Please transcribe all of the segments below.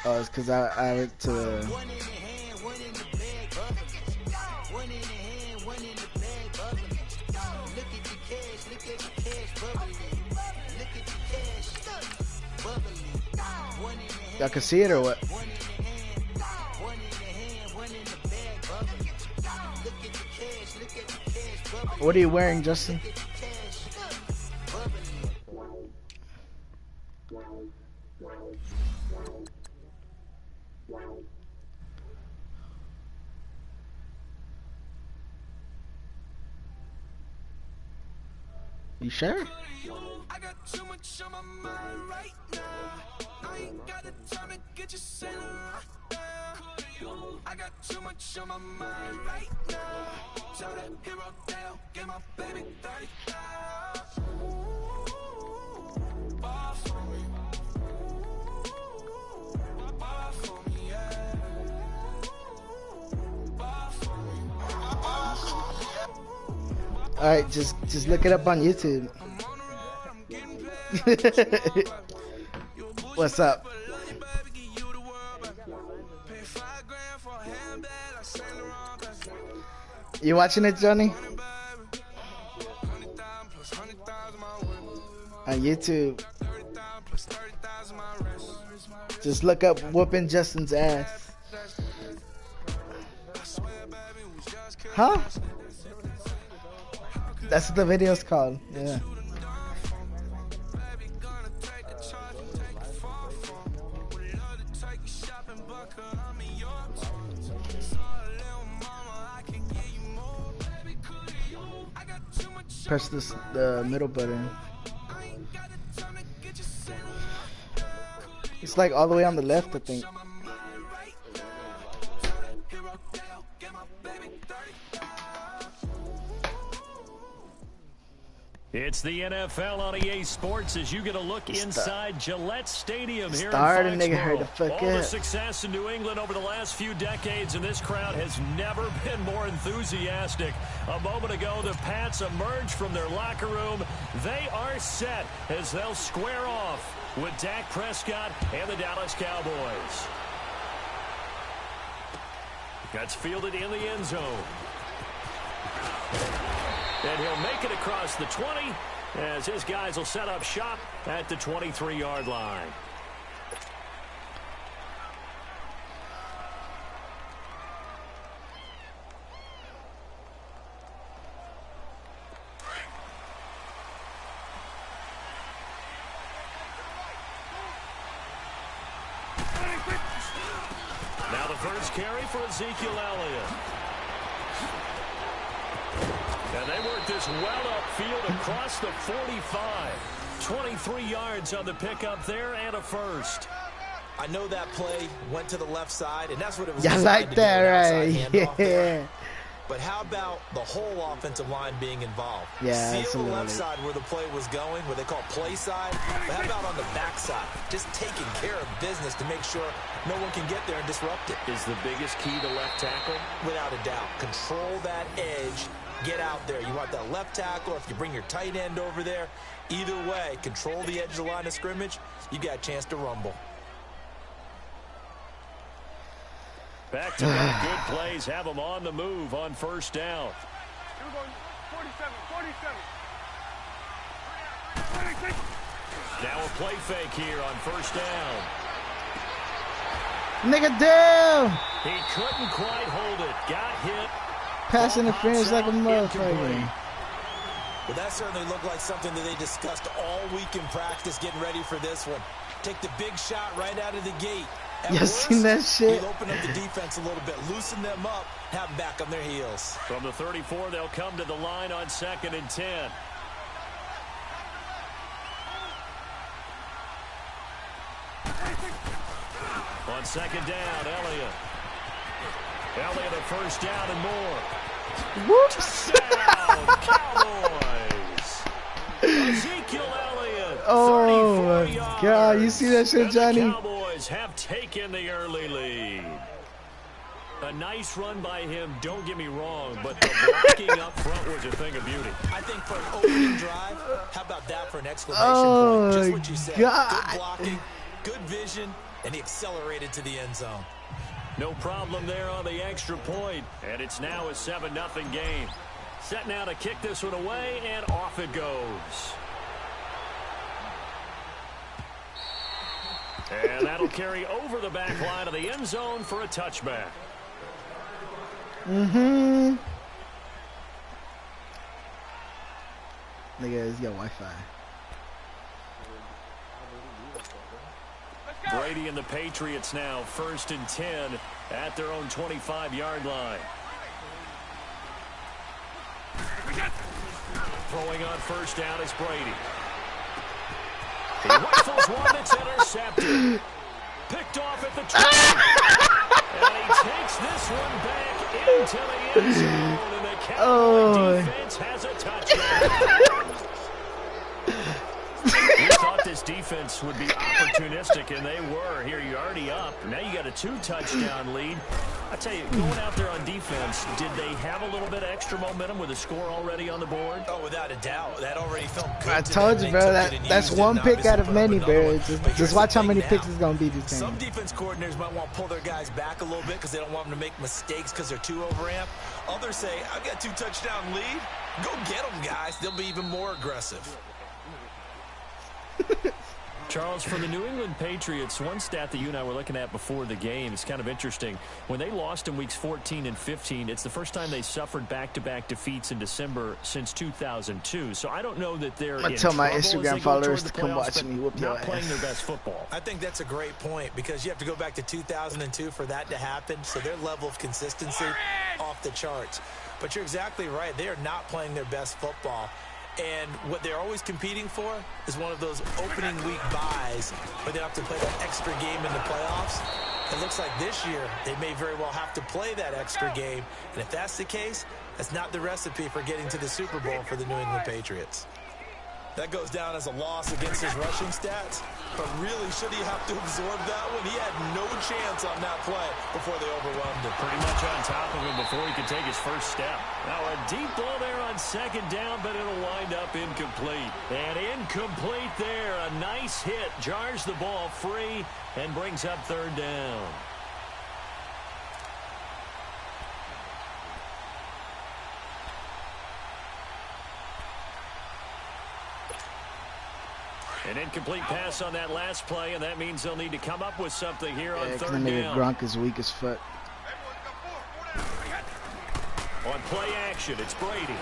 Oh, it's because I went to. Y'all can see it or what? What are you wearing, Justin? You sure? I got too much on my mind right now. I ain't got the time to get you sent right now. I got too much on my mind right now. Tell that hero down, get my baby 30,000. Bar for me. Bar for me, yeah. Bar for me. Bar for me, yeah. Alright, just look it up on YouTube. What's up? You watching it, Johnny? On YouTube. Just look up Whoopin Justin's ass. Huh? That's what the video's called. Yeah. Press the middle button. It's like all the way on the left, I think. It's the NFL on EA Sports as you get a look inside Gillette Stadium here in Foxborough. All the success in New England over the last few decades, and this crowd has never been more enthusiastic. A moment ago, the Pats emerged from their locker room. They are set as they'll square off with Dak Prescott and the Dallas Cowboys. That's fielded in the end zone. And he'll make it across the 20 as his guys will set up shop at the 23-yard line. Now the first carry for Ezekiel Elliott. And they work this well upfield across the 45. 23 yards on the pickup there and a first. I know that play went to the left side, and that's what it was. Yeah, like that, right? Yeah. But how about the whole offensive line being involved? Yeah, see on the left side where the play was going, where they call play side. But how about on the back side? Just taking care of business to make sure no one can get there and disrupt it. Is the biggest key to left tackle? Without a doubt. Control that edge. Get out there. You want that left tackle, or if you bring your tight end over there, either way, control the edge of the line of scrimmage, you got a chance to rumble. Back-to-back good plays have them on the move on first down. You're going 47. Now a play fake here on first down. Nigga down! He couldn't quite hold it. Got hit. Pass interference like a motherfucker. Well, that certainly looked like something that they discussed all week in practice getting ready for this one. Take the big shot right out of the gate. You seen that shit? He'll open up the defense a little bit, loosen them up, have them back on their heels. From the 34, they'll come to the line on 2nd and 10. On 2nd down, Elliott. Elliott a first down and more. Whoops! Touchdown, Cowboys! Ezekiel Elliott. Oh my God! You see that shit, Johnny? The Cowboys have taken the early lead. A nice run by him, don't get me wrong, but the blocking up front was a thing of beauty. I think for an opening drive, how about that for an exclamation point? Just what you said. God. Good blocking, good vision, and he accelerated to the end zone. No problem there on the extra point, and it's now a 7-0 game. Set now to kick this one away, and off it goes. And that'll carry over the back line of the end zone for a touchback. Nigga, he's got Wi-Fi. Brady and the Patriots now 1st and 10 at their own 25-yard line. Throwing on first down is Brady. He rifles one that's intercepted. Picked off at the 20. And he takes this one back into the end zone. And the Cowboy defense has a touchdown. We thought this defense would be opportunistic, and they were. Here, you're already up. Now you got a 2-touchdown lead. I tell you, going out there on defense, did they have a little bit of extra momentum with a score already on the board? Oh, without a doubt. That already felt good. I told you, bro. That's one pick out of many, bro. Just watch how many picks it's going to be this game. Some defense coordinators might want to pull their guys back a little bit because they don't want them to make mistakes because they're too overamped. Others say, I've got 2-touchdown lead. Go get them, guys. They'll be even more aggressive. Charles, for the New England Patriots, one stat that you and I were looking at before the game is kind of interesting. When they lost in weeks 14 and 15, it's the first time they suffered back-to-back defeats in December since 2002. So I don't know that they're I tell my Instagram followers to come watch me whoop your ass. Not playing their best football. I think that's a great point because you have to go back to 2002 for that to happen. So their level of consistency off the charts. But you're exactly right. They are not playing their best football. And what they're always competing for is one of those opening week buys where they have to play that extra game in the playoffs. It looks like this year they may very well have to play that extra game. And if that's the case, that's not the recipe for getting to the Super Bowl for the New England Patriots. That goes down as a loss against his rushing stats. But really, should he have to absorb that one? He had no chance on that play before they overwhelmed him. Pretty much on top of him before he could take his first step. Now a deep ball there on second down, but it'll wind up incomplete. And incomplete there. A nice hit. Jars the ball free and brings up third down. An incomplete pass on that last play, and that means they'll need to come up with something here on third down. Gronk is weak as fuck. On play action, it's Brady.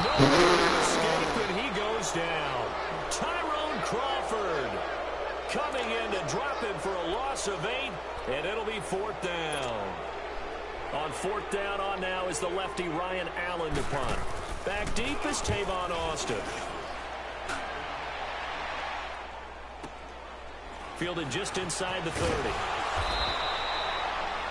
No escape, and he goes down. Tyrone Crawford coming in to drop him for a loss of 8, and it'll be fourth down. On fourth down on now is the lefty Ryan Allen to punt. Back deep is Tavon Austin. Fielded just inside the 30.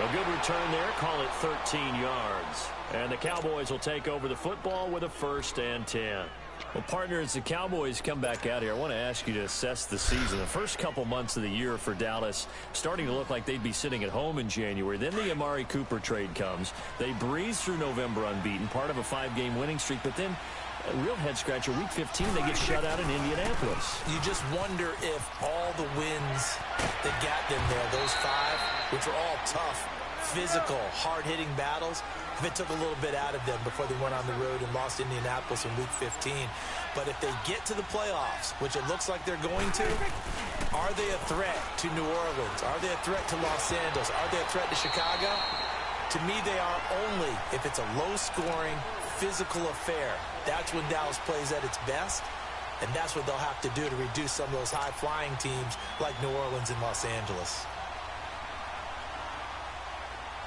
A good return there. Call it 13 yards. And the Cowboys will take over the football with a 1st and 10. Well, partner, as the Cowboys come back out here, I want to ask you to assess the season. The first couple months of the year for Dallas starting to look like they'd be sitting at home in January. Then the Amari Cooper trade comes. They breeze through November unbeaten, part of a 5-game winning streak. But then a real head-scratcher, Week 15, they get shut out in Indianapolis. You just wonder if all the wins that got them there, those 5, which were all tough, physical, hard-hitting battles, if it took a little bit out of them before they went on the road and lost Indianapolis in Week 15. But if they get to the playoffs, which it looks like they're going to, are they a threat to New Orleans? Are they a threat to Los Angeles? Are they a threat to Chicago? To me, they are only if it's a low-scoring, physical affair. That's when Dallas plays at its best, and that's what they'll have to do to reduce some of those high-flying teams like New Orleans and Los Angeles.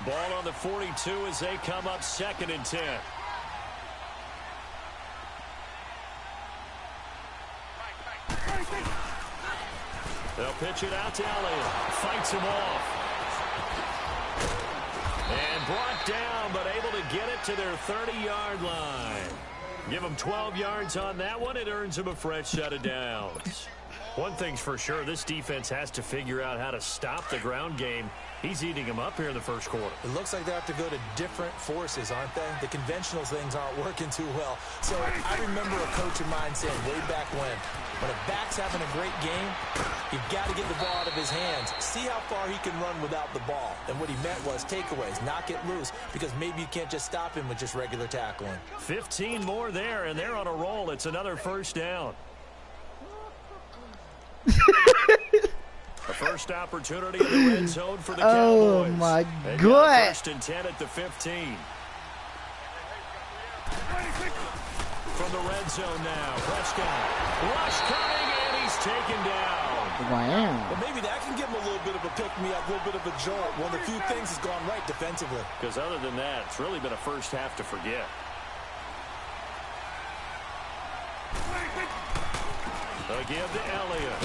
Ball on the 42 as they come up 2nd and 10. They'll pitch it out to Elliott. Fights him off. And brought down, but able to get it to their 30-yard line. Give them 12 yards on that one. It earns them a fresh set of downs. One thing's for sure, this defense has to figure out how to stop the ground game. He's eating them up here in the first quarter. It looks like they have to go to different forces, aren't they? The conventional things aren't working too well. So I remember a coach of mine saying way back when a back's having a great game, you've got to get the ball out of his hands. See how far he can run without the ball. And what he meant was takeaways, knock it loose, because maybe you can't just stop him with just regular tackling. 15 more there, and they're on a roll. It's another first down. The first opportunity in the red zone for the Cowboys. Oh, my They God. got first and 10 at the 15. From the red zone now, Prescott. Rush coming, and he's taken down. Wow. But maybe that can give him a little bit of a pick-me-up, a little bit of a jolt. One of the few things has gone right defensively. Because other than that, it's really been a first half to forget. They give to Elliott.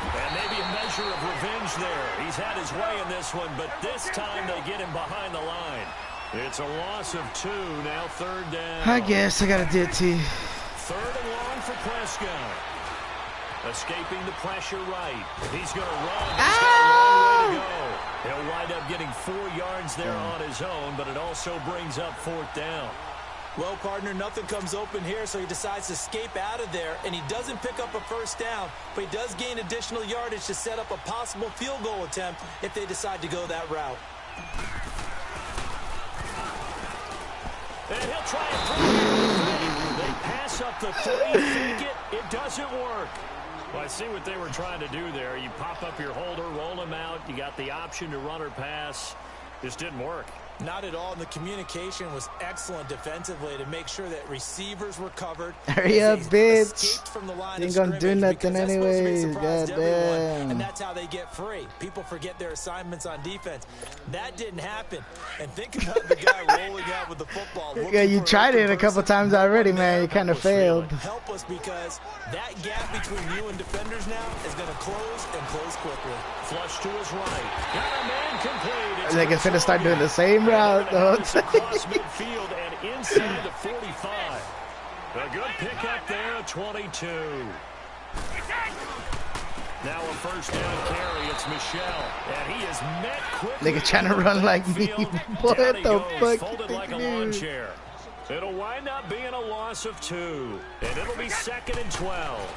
And maybe a measure of revenge there. He's had his way in this one, but this time they get him behind the line. It's a loss of 2, now third down. I guess I got to do it to you. Third and long for Prescott. Escaping the pressure right. He's going to run. He's got a long way to go. He'll wind up getting 4 yards there on his own, but it also brings up fourth down. Well, partner, nothing comes open here, so he decides to escape out of there, and he doesn't pick up a first down, but he does gain additional yardage to set up a possible field goal attempt if they decide to go that route. And he'll try and throw it. They pass up the 3, fake it. It doesn't work. Well, I see what they were trying to do there. You pop up your holder, roll him out. You got the option to run or pass. Just didn't work. Not at all, and the communication was excellent defensively to make sure that receivers were covered. Hurry up, bitch. You ain't gonna do nothing anyways. Goddamn. And that's how they get free. People forget their assignments on defense. That didn't happen. And think about the guy rolling out with the football. Yeah, you tried it a couple times already, man. You kind of failed. Help us, because that gap between you and defenders now is going to close and close quickly. Flush to his right. Got a man complete. Like it's gonna start doing the same route the whole time. Across midfield and inside the 45. A good pickup there at 22. Now a first down carry. It's Michelle, and he is met quickly. Nigga trying to run like me. What the fuck? Folded like a lawn chair. It'll wind up being a loss of 2, and it'll be second and 12.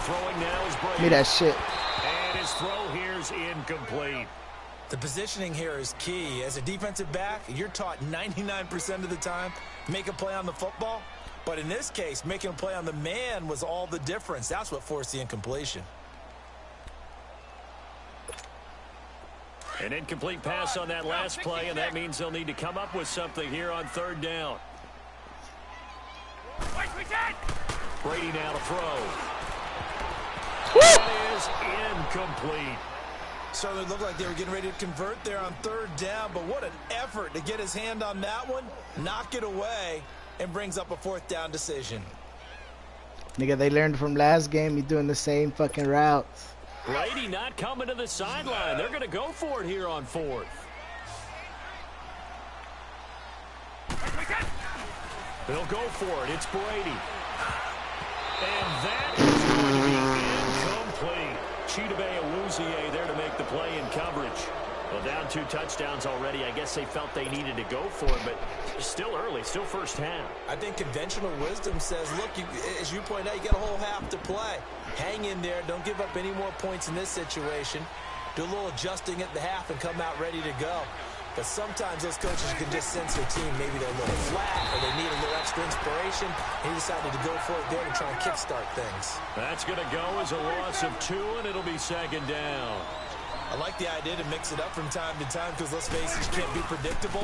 Throwing now is Brady. Me that shit. And his throw here is incomplete. The positioning here is key. As a defensive back, you're taught 99% of the time, make a play on the football. But in this case, making a play on the man was all the difference. That's what forced the incompletion. An incomplete pass on that last play, and that means they'll need to come up with something here on third down. Brady now to throw. That is incomplete. Certainly looked like they were getting ready to convert there on third down, but what an effort to get his hand on that one, knock it away, and brings up a fourth down decision. Nigga, they learned from last game. You doing the same fucking routes. Brady not coming to the sideline. They're going to go for it here on fourth. They'll go for it. It's Brady. And that is going to be incomplete. Chidobe Awuzie there to make the play in coverage. Well, down 2 touchdowns already. I guess they felt they needed to go for it, but still early, still first half. I think conventional wisdom says, look, as you point out, you got a whole half to play. Hang in there. Don't give up any more points in this situation. Do a little adjusting at the half and come out ready to go. But sometimes those coaches can just sense their team. Maybe they're a little flat or they need a little extra inspiration. He decided to go for it there to try and kickstart things. That's going to go as a loss of 2, and it'll be second down. I like the idea to mix it up from time to time because, let's face it, you can't be predictable.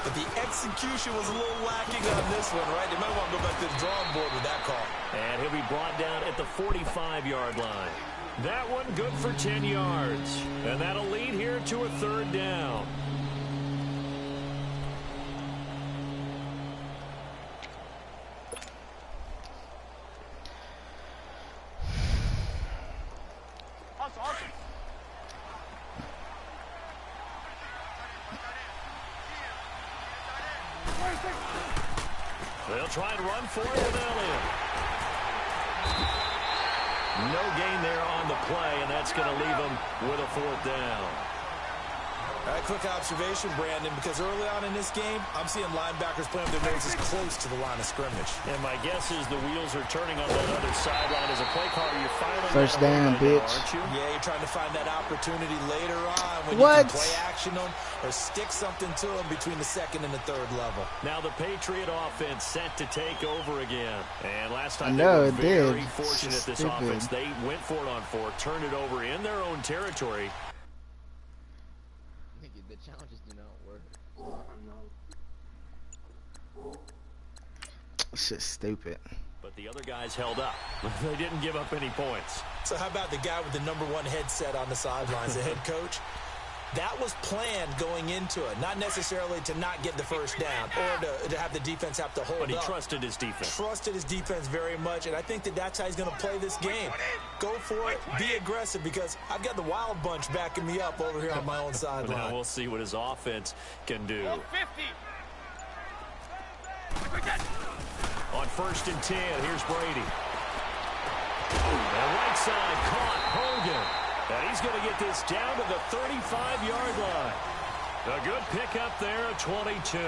But the execution was a little lacking on this one, right? They might want to go back to the drawing board with that call. And he'll be brought down at the 45-yard line. That one good for 10 yards. And that'll lead here to a third down. They'll try and run for it with Elliott. No gain there on the play, and that's going to leave them with a 4th down. All right, quick observation, Brandon, because early on in this game, I'm seeing linebackers playing with their noses close to the line of scrimmage. And my guess is the wheels are turning on that other sideline. As a play caller, you're finally first down, bitch. now, aren't you? Yeah, you're trying to find that opportunity later on when what? you can play action them or stick something to them between the 2nd and the 3rd level. Now the Patriot offense set to take over again. And last time they were very fortunate this offense. They went for it on 4, turned it over in their own territory. The challenges do not work. Shit's stupid. But the other guys held up. They didn't give up any points. So how about the guy with the #1 headset on the sidelines, the head coach? That was planned going into it, not necessarily to not get the first down or to have the defense have to hold up. But he trusted his defense. Trusted his defense very much, and I think that's how he's going to play this game. Go for it, be aggressive, because I've got the wild bunch backing me up over here on my own sideline. Now we'll see what his offense can do. 50. On 1st and 10, here's Brady. And right side caught Hogan. And he's going to get this down to the 35-yard line. A good pickup there at 22.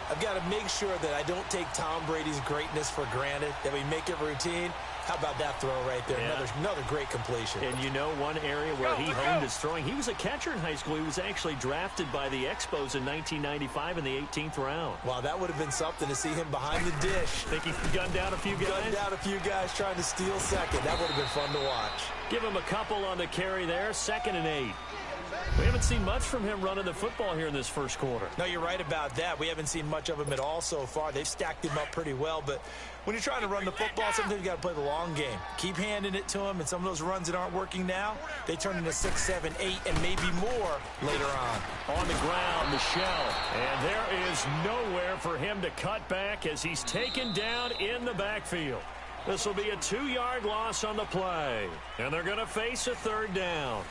I've got to make sure that I don't take Tom Brady's greatness for granted, that we make it routine. How about that throw right there? Yeah. Another great completion. And you know one area where he honed his throwing? He was a catcher in high school. He was actually drafted by the Expos in 1995 in the 18th round. Wow, that would have been something to see him behind the dish. Think he gunned down a few guys? Gunned down a few guys trying to steal second. That would have been fun to watch. Give him a couple on the carry there. 2nd and 8. We haven't seen much from him running the football here in this first quarter. No, you're right about that. We haven't seen much of him at all so far. They've stacked him up pretty well, but when you're trying to run the football, sometimes you got to play the long game. Keep handing it to him, and some of those runs that aren't working now, they turn into 6, 7, 8, and maybe more later on. On the ground, Michelle, and there is nowhere for him to cut back as he's taken down in the backfield. This will be a 2-yard loss on the play, and they're going to face a 3rd down.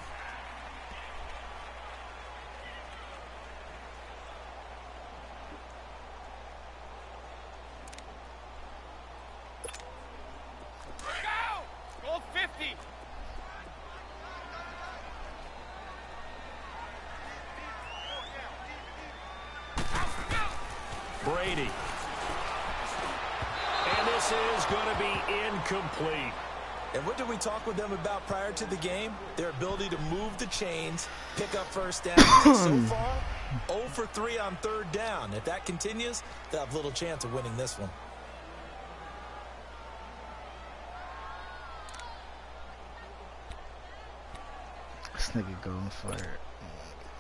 Go 50. Brady. And this is going to be incomplete. And what did we talk with them about prior to the game? Their ability to move the chains, pick up first down. So far, 0 for 3 on 3rd down. If that continues, they'll have little chance of winning this one. This nigga going for it.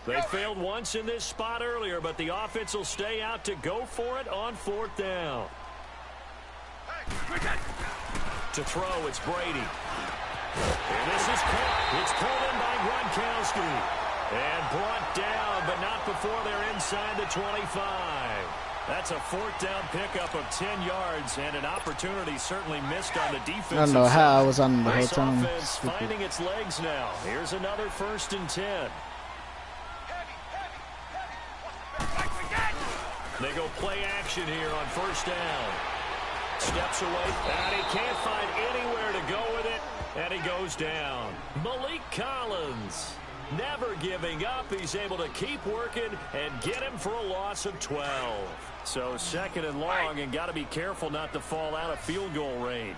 They failed once in this spot earlier, but the offense will stay out to go for it on 4th down. To throw, it's Brady. And this is caught. It's pulled in by Gronkowski. And brought down, but not before they're inside the 25. That's a 4th down pickup of 10 yards, and an opportunity certainly missed on the defense. I don't know how I was on the whole Nice time. offense finding its legs now. Here's another 1st and 10. They go play action here on 1st down. Steps away, and he can't find anywhere to go with it, and he goes down. Malik Collins, never giving up. He's able to keep working and get him for a loss of 12. So 2nd and long, and got to be careful not to fall out of field goal range.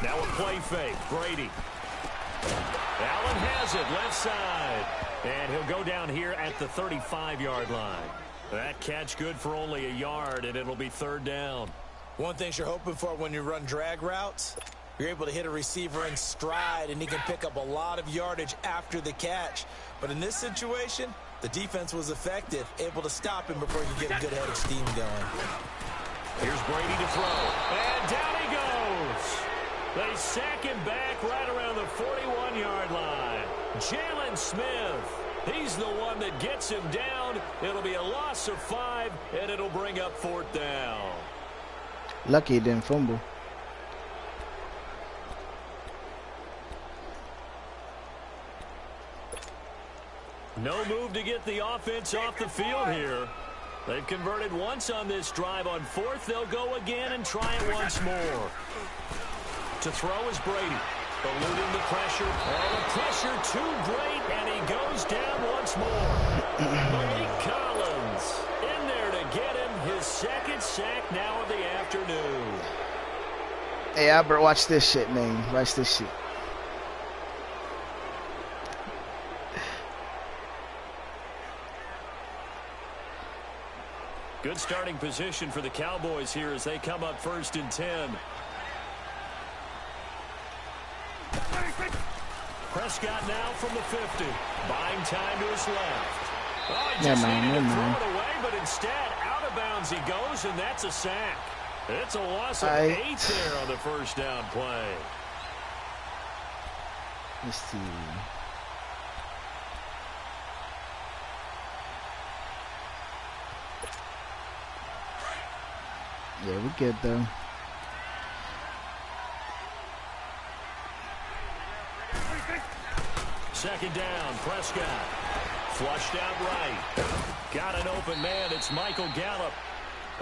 Now a play fake, Brady. Allen has it, left side. And he'll go down here at the 35-yard line. That catch good for only a yard, and it'll be 3rd down. One thing you're hoping for when you run drag routes, you're able to hit a receiver in stride, and he can pick up a lot of yardage after the catch. But in this situation, the defense was effective, able to stop him before you get a good head of steam going. Here's Brady to throw. And down he goes. They sack him back right around the 41-yard line. Jalen Smith. He's the one that gets him down. It'll be a loss of 5, and it'll bring up 4th down. Lucky he didn't fumble. No move to get the offense off the field here. They've converted once on this drive. On fourth, they'll go again and try it once more. To throw is Brady. Eluding the pressure. Oh, the pressure too great, and he goes down once more. Malik Collins in there to get him his second sack now of the afternoon. Hey, Albert, watch this shit, man. Watch this shit. Good starting position for the Cowboys here as they come up 1st and 10. Prescott now from the 50. Buying time to his left. Oh, he just needed to throw it away, but instead, out of bounds he goes, and that's a sack. It's a loss of 8 there on the first down play. Let's see. Yeah, we're good, though. Second down, Prescott. Flushed out right. Got an open man. It's Michael Gallup.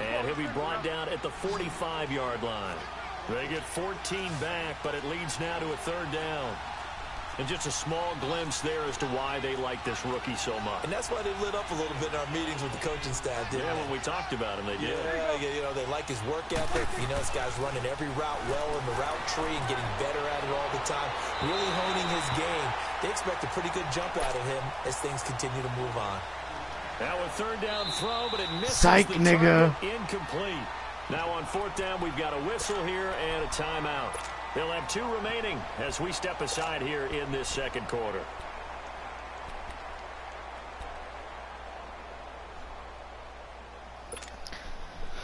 And he'll be brought down at the 45-yard line. They get 14 back, but it leads now to a 3rd down. And just a small glimpse there as to why they like this rookie so much. And that's why they lit up a little bit in our meetings with the coaching staff, didn't they? When we talked about him, they did. Yeah, you know, they like his work ethic. You know, this guy's running every route well in the route tree and getting better at it all the time. Really honing his game. They expect a pretty good jump out of him as things continue to move on. Now a 3rd down throw, but it misses Psych, the nigga. target. Incomplete. Now on 4th down, we've got a whistle here and a timeout. They'll have 2 remaining as we step aside here in this second quarter.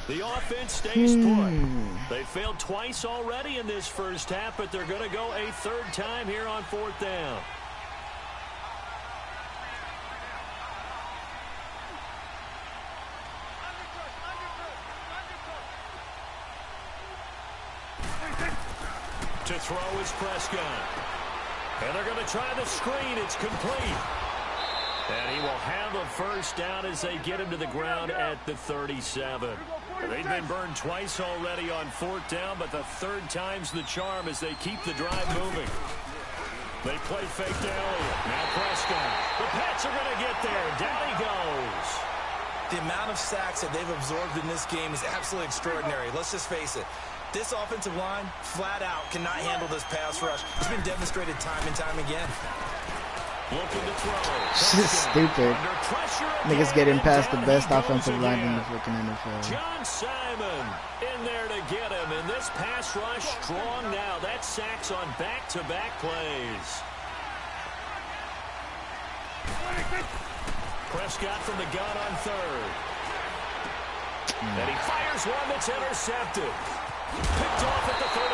The offense stays put. They failed twice already in this first half, but they're going to go a 3rd time here on 4th down. To throw is Prescott. And they're going to try the screen. It's complete. And he will have a 1st down as they get him to the ground at the 37. They've been burned twice already on 4th down, but the 3rd time's the charm as they keep the drive moving. They play fake to Elliott. Now Prescott. The Pats are going to get there. Down he goes. The amount of sacks that they've absorbed in this game is absolutely extraordinary. Let's just face it. This offensive line, flat out, cannot handle this pass rush. It's been demonstrated time and time again. Looking to throw. Shit's stupid. Niggas getting past the best offensive line in the freaking NFL. John Simon in there to get him. And this pass rush strong now. That's sacks on back-to-back plays. Prescott from the gun on 3rd. And he fires one that's intercepted. Picked off at the 39.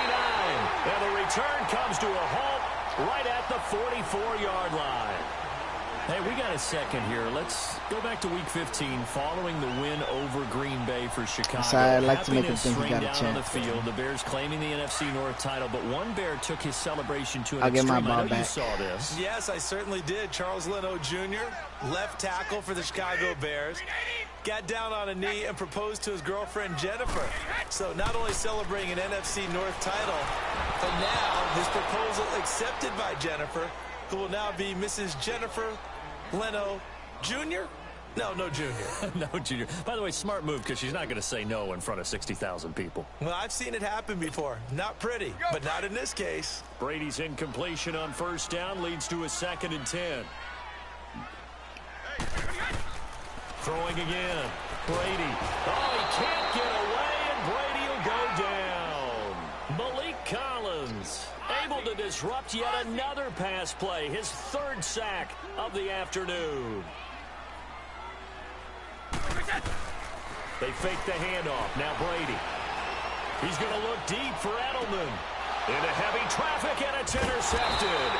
And the return comes to a halt right at the 44-yard line. Hey, we got a second here. Let's go back to Week 15 following the win over Green Bay for Chicago. So I'd like to make him think he got a down chance. on the field. The Bears claiming the NFC North title, but one Bear took his celebration to an I'll get extreme. my ball I know back. you saw this. Yes, I certainly did. Charles Leno Jr., left tackle for the Chicago Bears, got down on a knee and proposed to his girlfriend Jennifer. So not only celebrating an NFC North title, but now his proposal accepted by Jennifer, who will now be Mrs. Jennifer Leno Jr.? No Junior. No Junior. By the way, smart move because she's not going to say no in front of 60,000 people. Well, I've seen it happen before. Not pretty, but not in this case. Brady's incompletion on 1st down leads to a 2nd and 10. Throwing again. Brady. Oh, he can't get away, and Brady will go down. Malik Collins able to disrupt yet another pass play. His 3rd sack of the afternoon. They fake the handoff. Now Brady. He's going to look deep for Edelman. Into heavy traffic, and it's intercepted.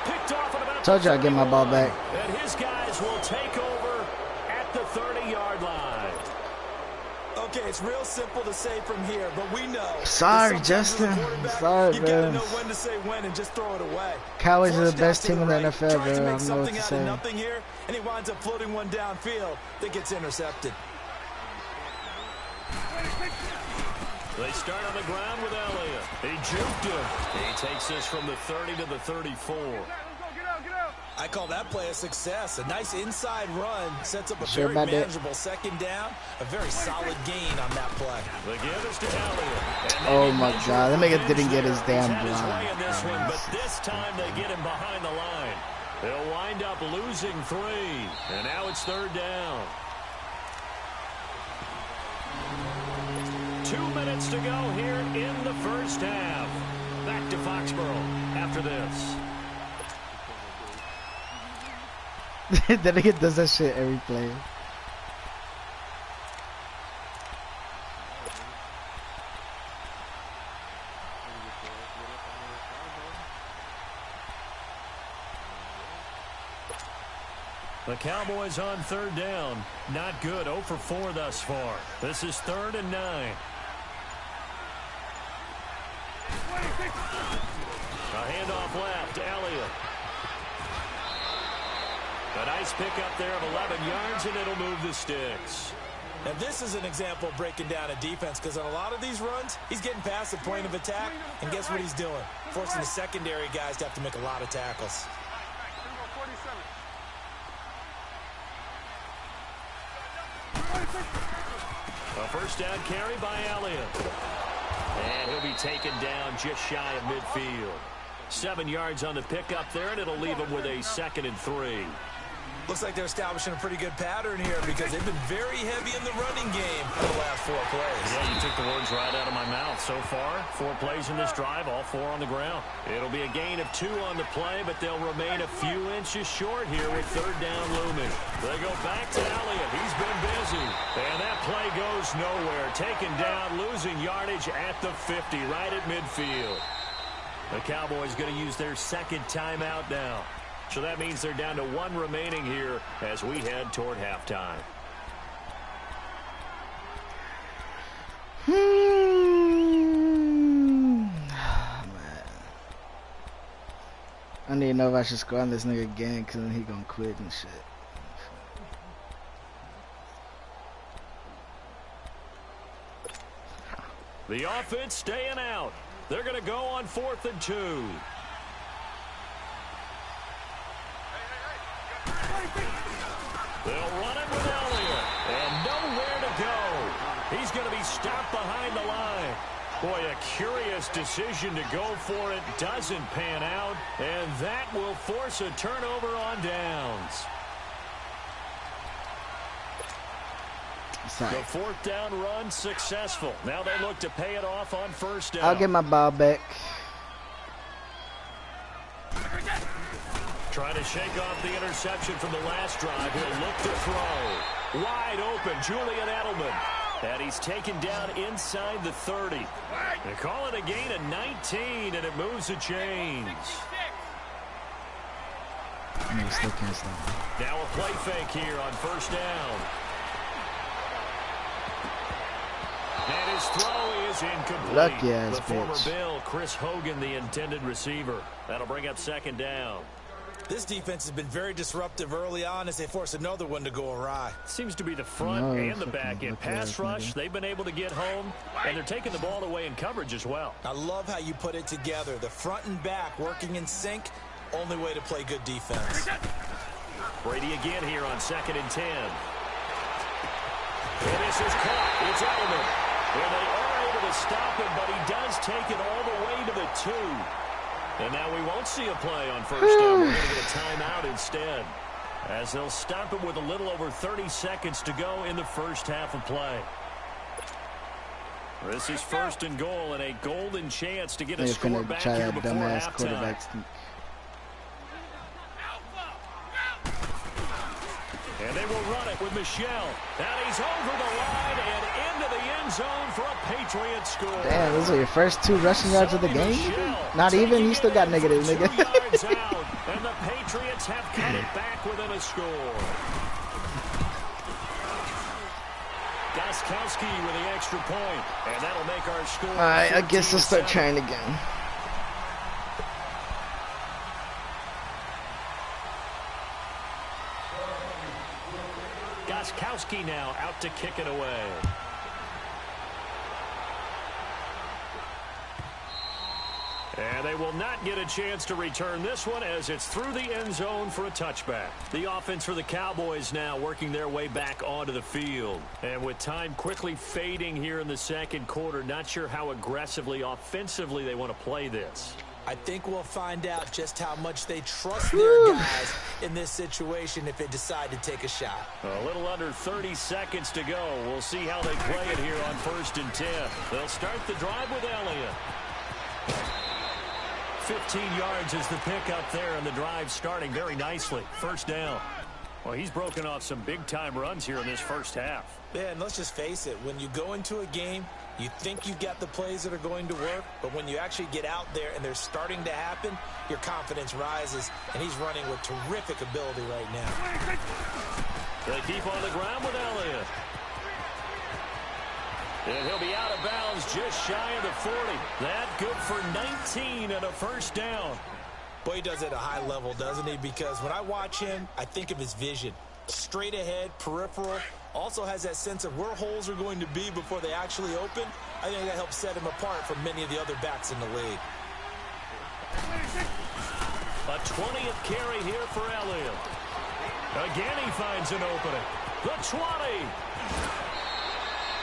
Picked off at about Told you I'd get my ball back. And his guys will take over at the 30-yard line. Okay, it's real simple to say from here, but we know. Sorry, Justin. Sorry, you bro. gotta know when to say when and just throw it away. Cowboys are the Flushed best out to team in the right, NFL, tries bro. to I make don't know what something to out of say. nothing here, and he winds up floating one downfield that gets intercepted. They start on the ground with Elliott. He juked him. He takes this from the 30 to the 34. I call that play a success. A nice inside run sets up a Sure very manageable second down. A very solid gain on that play. The give is to Elliott. Oh my God, that nigga didn't get his damn blind. blind. This one, but this time they get him behind the line. They'll wind up losing 3, and now it's 3rd down. 2 minutes to go here in the first half. Back to Foxborough after this. That nigga does that shit every play. The Cowboys on 3rd down. Not good. 0 for 4 thus far. This is 3rd and 9. A handoff left. Elliott. A nice pickup there of 11 yards, and it'll move the sticks. Now, this is an example of breaking down a defense, because on a lot of these runs, he's getting past the point of attack, and guess what he's doing? Forcing the secondary guys to have to make a lot of tackles. A first down carry by Elliott. And he'll be taken down just shy of midfield. 7 yards on the pickup there, and it'll leave him with a 2nd and 3. Looks like they're establishing a pretty good pattern here, because they've been very heavy in the running game for the last 4 plays. Yeah, you took the words right out of my mouth. So far, 4 plays in this drive, all 4 on the ground. It'll be a gain of 2 on the play, but they'll remain a few inches short here with 3rd down looming. They go back to Elliott. He's been busy. And that play goes nowhere. Taken down, losing yardage at the 50, right at midfield. The Cowboys going to use their 2nd timeout now. So that means they're down to 1 remaining here as we head toward halftime. I need to know if I should score on this nigga again, because then he gonna quit and shit. The offense staying out. They're going to go on 4th and 2. They'll run it with Elliott. And nowhere to go. He's going to be stopped behind the line. Boy, a curious decision to go for it. Doesn't pan out. And that will force a turnover on downs. Sorry. The 4th down run successful. Now they look to pay it off on 1st down. I'll get my ball back. Trying to shake off the interception from the last drive. He'll look to throw. Wide open, Julian Edelman. And he's taken down inside the 30. They call it a gain of 19, and it moves the chains. Now a play fake here on 1st down. And his throw is incomplete. Lucky ass the former bitch. Bill, Chris Hogan, the intended receiver. That'll bring up 2nd down. This defense has been very disruptive early on as they force another one to go awry. Seems to be the front and the back end. Pass rush, they've been able to get home, and they're taking the ball away in coverage as well. I love how you put it together. The front and back working in sync, only way to play good defense. Brady again here on 2nd and 10. And this is caught. It's Edelman. And they are able to stop him, but he does take it all the way to the 2. And now we won't see a play on 1st down. We're going to get a timeout instead, as they'll stop it with a little over 30 seconds to go in the first half of play. This is 1st and goal, and a golden chance to get a score back here before halftime. And they will run it with Michelle. And he's over the line and into the end zone for a Patriot score. Damn, those are your first 2 rushing yards of the game? Not even? You still got negative, nigga. 2 yards out, and the Patriots have cut it back within a score. Gostkowski with the extra point, and that'll make our score. All right, I guess I'll start trying again. Gostkowski now out to kick it away. And they will not get a chance to return this one as it's through the end zone for a touchback. The offense for the Cowboys now working their way back onto the field. And with time quickly fading here in the second quarter, not sure how aggressively, offensively they want to play this. I think we'll find out just how much they trust their guys in this situation if they decide to take a shot. A little under 30 seconds to go. We'll see how they play it here on 1st and 10. They'll start the drive with Elliott. 15 yards is the pickup there, and the drive starting very nicely. First down. Well, he's broken off some big-time runs here in this first half. Yeah, and let's just face it. When you go into a game, you think you've got the plays that are going to work, but when you actually get out there and they're starting to happen, your confidence rises, and he's running with terrific ability right now. They keep on the ground with Elliott. And he'll be out of bounds just shy of the 40. That good for 19 and a first down. Boy, he does it at a high level, doesn't he? Because when I watch him, I think of his vision. Straight ahead, peripheral. Also has that sense of where holes are going to be before they actually open. I think that helps set him apart from many of the other backs in the league. A 20th carry here for Elliott. Again, he finds an opening. The 20.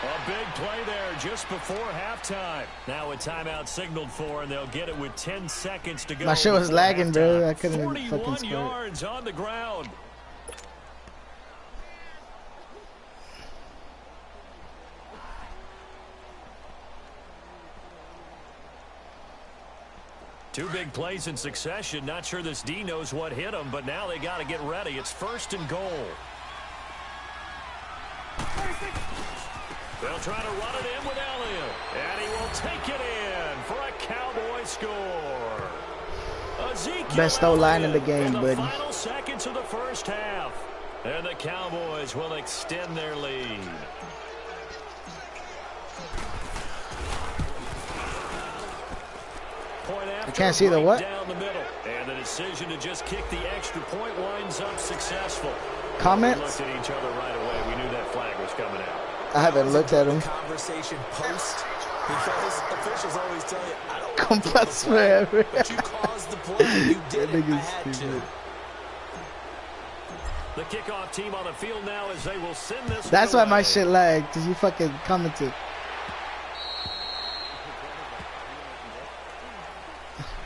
A big play there just before halftime. Now a timeout signaled for, and they'll get it with 10 seconds to go. My shit was lagging, bro. I couldn't 41 fucking score. yards on the ground. Two big plays in succession. Not sure this D knows what hit him, but now they got to get ready. It's 1st and goal. They'll try to run it in with Elliott, and he will take it in for a Cowboy score. Ezekiel Best O-line in the game, in the buddy. final seconds of the first half, and the Cowboys will extend their lead. I can't see the what? Down the middle, and the decision to just kick the extra point winds up successful. Comments? We looked at each other right away. We knew that flag was coming out. I haven't looked at him. Conversation post, because officials always tell you, I don't Compass forever. but you caused the play. You did it. I had to. The kickoff team on the field now as they will send this. That's why my away. shit lagged, because you fucking commented.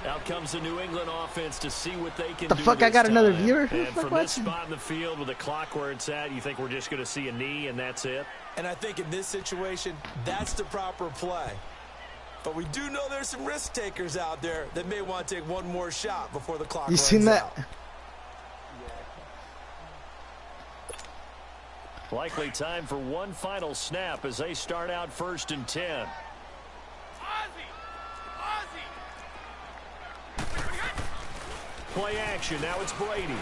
Out comes the New England offense to see what they can The do. fuck, I this got another time. viewer? Who the And fuck from this watching? spot in the field with the clock where it's at, you think we're just going to see a knee and that's it? And I think in this situation, that's the proper play. But we do know there's some risk takers out there that may want to take one more shot before the clock runs seen that? out. Likely time for one final snap as they start out 1st and 10. Play action. Now it's Brady.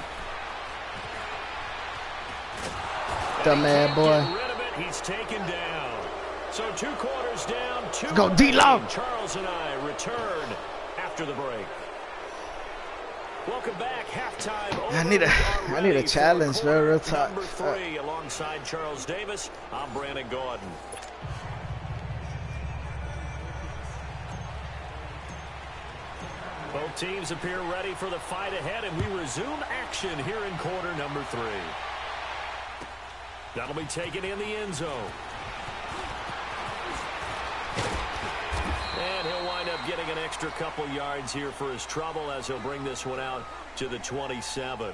Dumbass boy. Get rid of it. He's taken down. So 2 quarters down. 2 Go D-Lo. Charles and I return after the break. Welcome back. Halftime. I need a challenge, bro. Real talk. Number 3 alongside Charles Davis. I'm Brandon Gordon. Both teams appear ready for the fight ahead, and we resume action here in quarter number 3. That'll be taken in the end zone. And he'll wind up getting an extra couple yards here for his trouble as he'll bring this one out to the 27.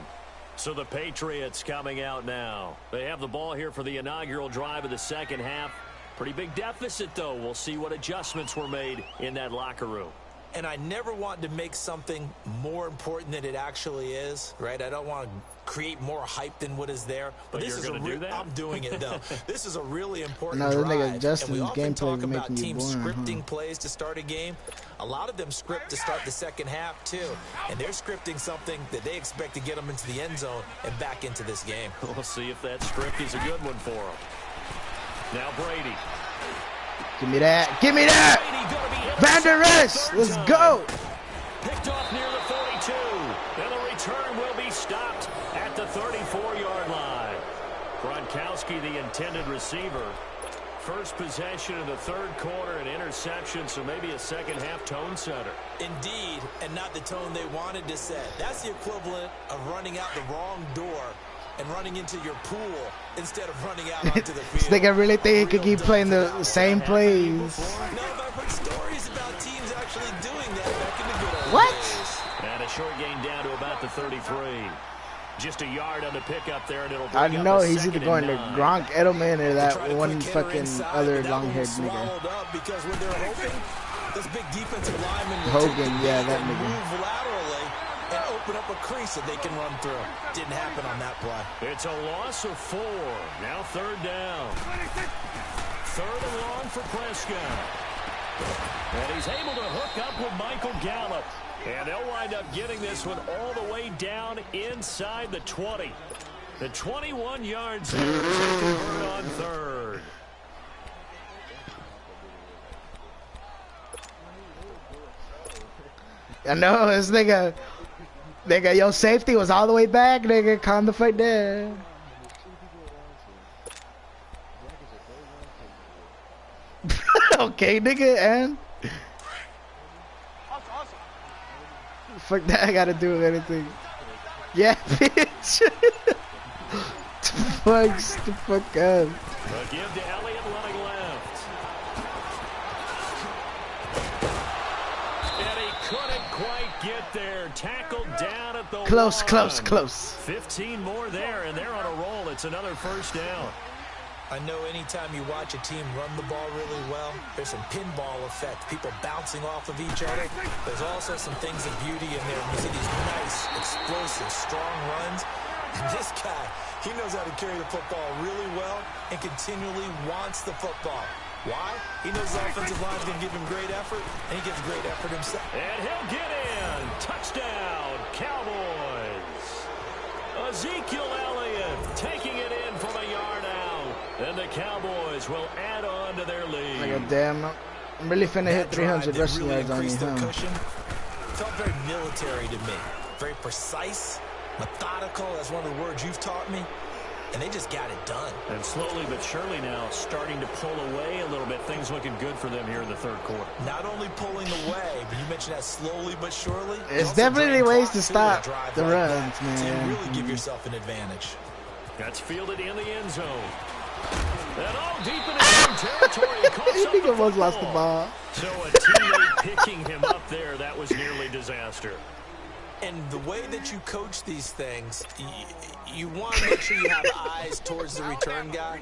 So the Patriots coming out now. They have the ball here for the inaugural drive of the second half. Pretty big deficit, though. We'll see what adjustments were made in that locker room. And I never want to make something more important than it actually is, right? I don't want to create more hype than what is there. But this you're is going to do that? I'm doing it, though. This is a really important No, this nigga drive. Justin's And we often gameplay talk is about making you teams boring, scripting plays to start a game. A lot of them script to start the second half, too. And they're scripting something that they expect to get them into the end zone and back into this game. We'll see if that script is a good one for them. Now Brady. Give me that. Give me that. Van Der Esch. Let's go. Picked off near the 42. And the return will be stopped at the 34-yard line. Gronkowski, the intended receiver. First possession of the third quarter, an interception, so maybe a second-half tone setter. Indeed, and not the tone they wanted to set. That's the equivalent of running out the wrong door and running into your pool instead of running out onto the field. This nigga really think he could keep playing the same plays. No, but I've heard stories about teams actually doing that back in the good old What? days. And a short gain down to about the 33. Just a yard on the pickup there, and it'll I bring up know a he's either second going to and 9. Gronk, Edelman, or They tried that a one quick hitter fucking inside, other but that one long-haired was nigga. swallowed up because when they're hoping, this big defensive lineman will Hogan, take the yeah, bait that and nigga. move laterally and open up a crease that they can run through. Didn't happen on that play. It's a loss of 4. Now third down. Third and long for Prescott. And he's able to hook up with Michael Gallup. And they'll wind up getting this one all the way down inside the 20. The 21 yards there as they convert on third. I know, this nigga, your safety was all the way back, nigga. Calm the fuck down. Okay, nigga, and fuck that, I gotta do with anything. Yeah, bitch. The fuck up. A give to Elliott running left. And he couldn't quite get there. Tackled down at the Close, 1. close. 15 more there, and they're on a roll. It's another first down. I know anytime you watch a team run the ball really well, there's some pinball effect, people bouncing off of each other. There's also some things of beauty in there. You see these nice, explosive, strong runs. And this guy, he knows how to carry the football really well and continually wants the football. Why? He knows the offensive line's going to give him great effort, and he gives great effort himself. And he'll get in. Touchdown, Cowboys. Ezekiel Elliott taking it in from a yard out. And the Cowboys will add on to their lead. Like a damn, I'm really finna hit 300 rushing really yards on you, increased their huh? cushion. Felt very military to me. Very precise, methodical. That's one of the words you've taught me. And they just got it done. And slowly but surely now starting to pull away a little bit. Things looking good for them here in the third quarter. Not only pulling away, but you mentioned that slowly but surely. It's definitely ways to stop the runs, man. So you really give yourself an advantage. That's fielded in the end zone. And all deep in his own territory. He think almost lost the ball. So a teammate picking him up there, that was nearly disaster. And the way that you coach these things, you want to make sure you have eyes towards the return guy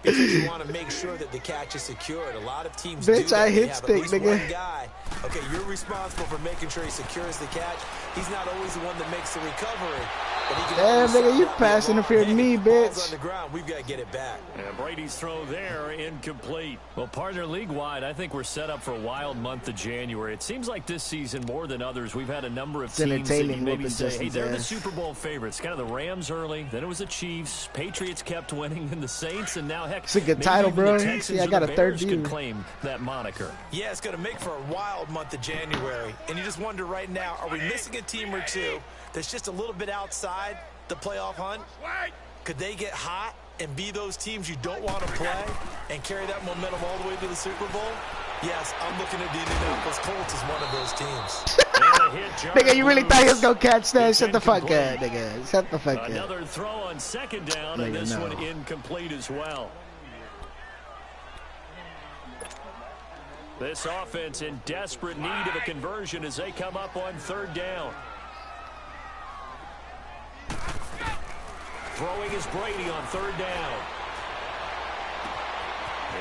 because you want to make sure that the catch is secured. A lot of teams do that. I hit They have stick, at least nigga. one guy. Okay, you're responsible for making sure he secures the catch. He's not always the one that makes the recovery. But he can Damn, always nigga, say, you "Yeah, pass ball, interfered hey, me, ball's bitch." on the ground. We've got to get it back. And Brady's throw there, incomplete. Well, partner, league-wide, I think we're set up for a wild month of January. It seems like this season, more than others, we've had a number of It's teams that you entertaining maybe Whoopin say, hey, Justin's they're the ass. Super Bowl favorites. Kind of the Rams early, then it was the Chiefs. Patriots kept winning, and the Saints, and now, heck, It's a good maybe title, even bro. the Texans See, I or got the a third Bears could view. claim that moniker. Yeah, it's going to make for a wild month of January. And you just wonder right now, are we missing a team or two that's just a little bit outside the playoff hunt? Could they get hot and be those teams you don't want to play and carry that momentum all the way to the Super Bowl? Yes, I'm looking at the Indianapolis Colts as one of those teams. Nigga, you really thought he was gonna catch that? Shut the fuck up, nigga. Shut the fuck up. Another throw on second down, and Nigga, this no. one incomplete as well. This offense in desperate need of a conversion as they come up on third down. Throwing is Brady on third down.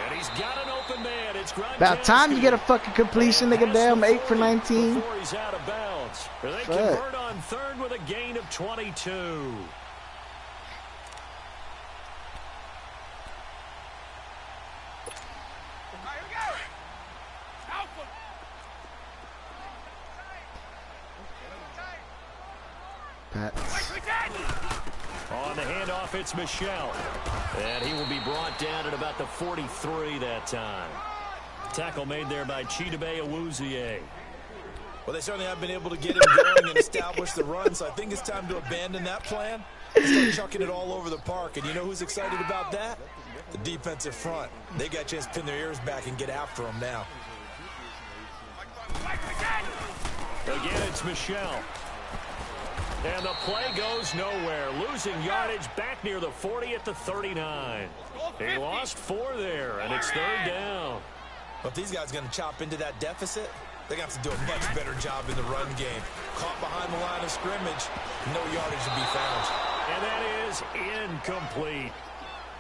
And he's got an open man. It's Gronkowski. About time you get a fucking completion, nigga. Damn, 8 for 19. Before he's out of bounds. They Fuck. convert on third with a gain of 22. Pat. On the handoff, it's Michelle. And he will be brought down at about the 43 that time. Tackle made there by Chidobe Awuzie. Well, they certainly have been able to get him going and establish the run, so I think it's time to abandon that plan and start chucking it all over the park. And you know who's excited about that? The defensive front, they got a chance to pin their ears back and get after them now. Again, it's Michelle. And the play goes nowhere. Losing yardage back near the 40 at the 39. He lost 4 there, and it's 3rd down. But if these guys are going to chop into that deficit, they're going to have to do a much better job in the run game. Caught behind the line of scrimmage, no yardage to be found. And that is incomplete.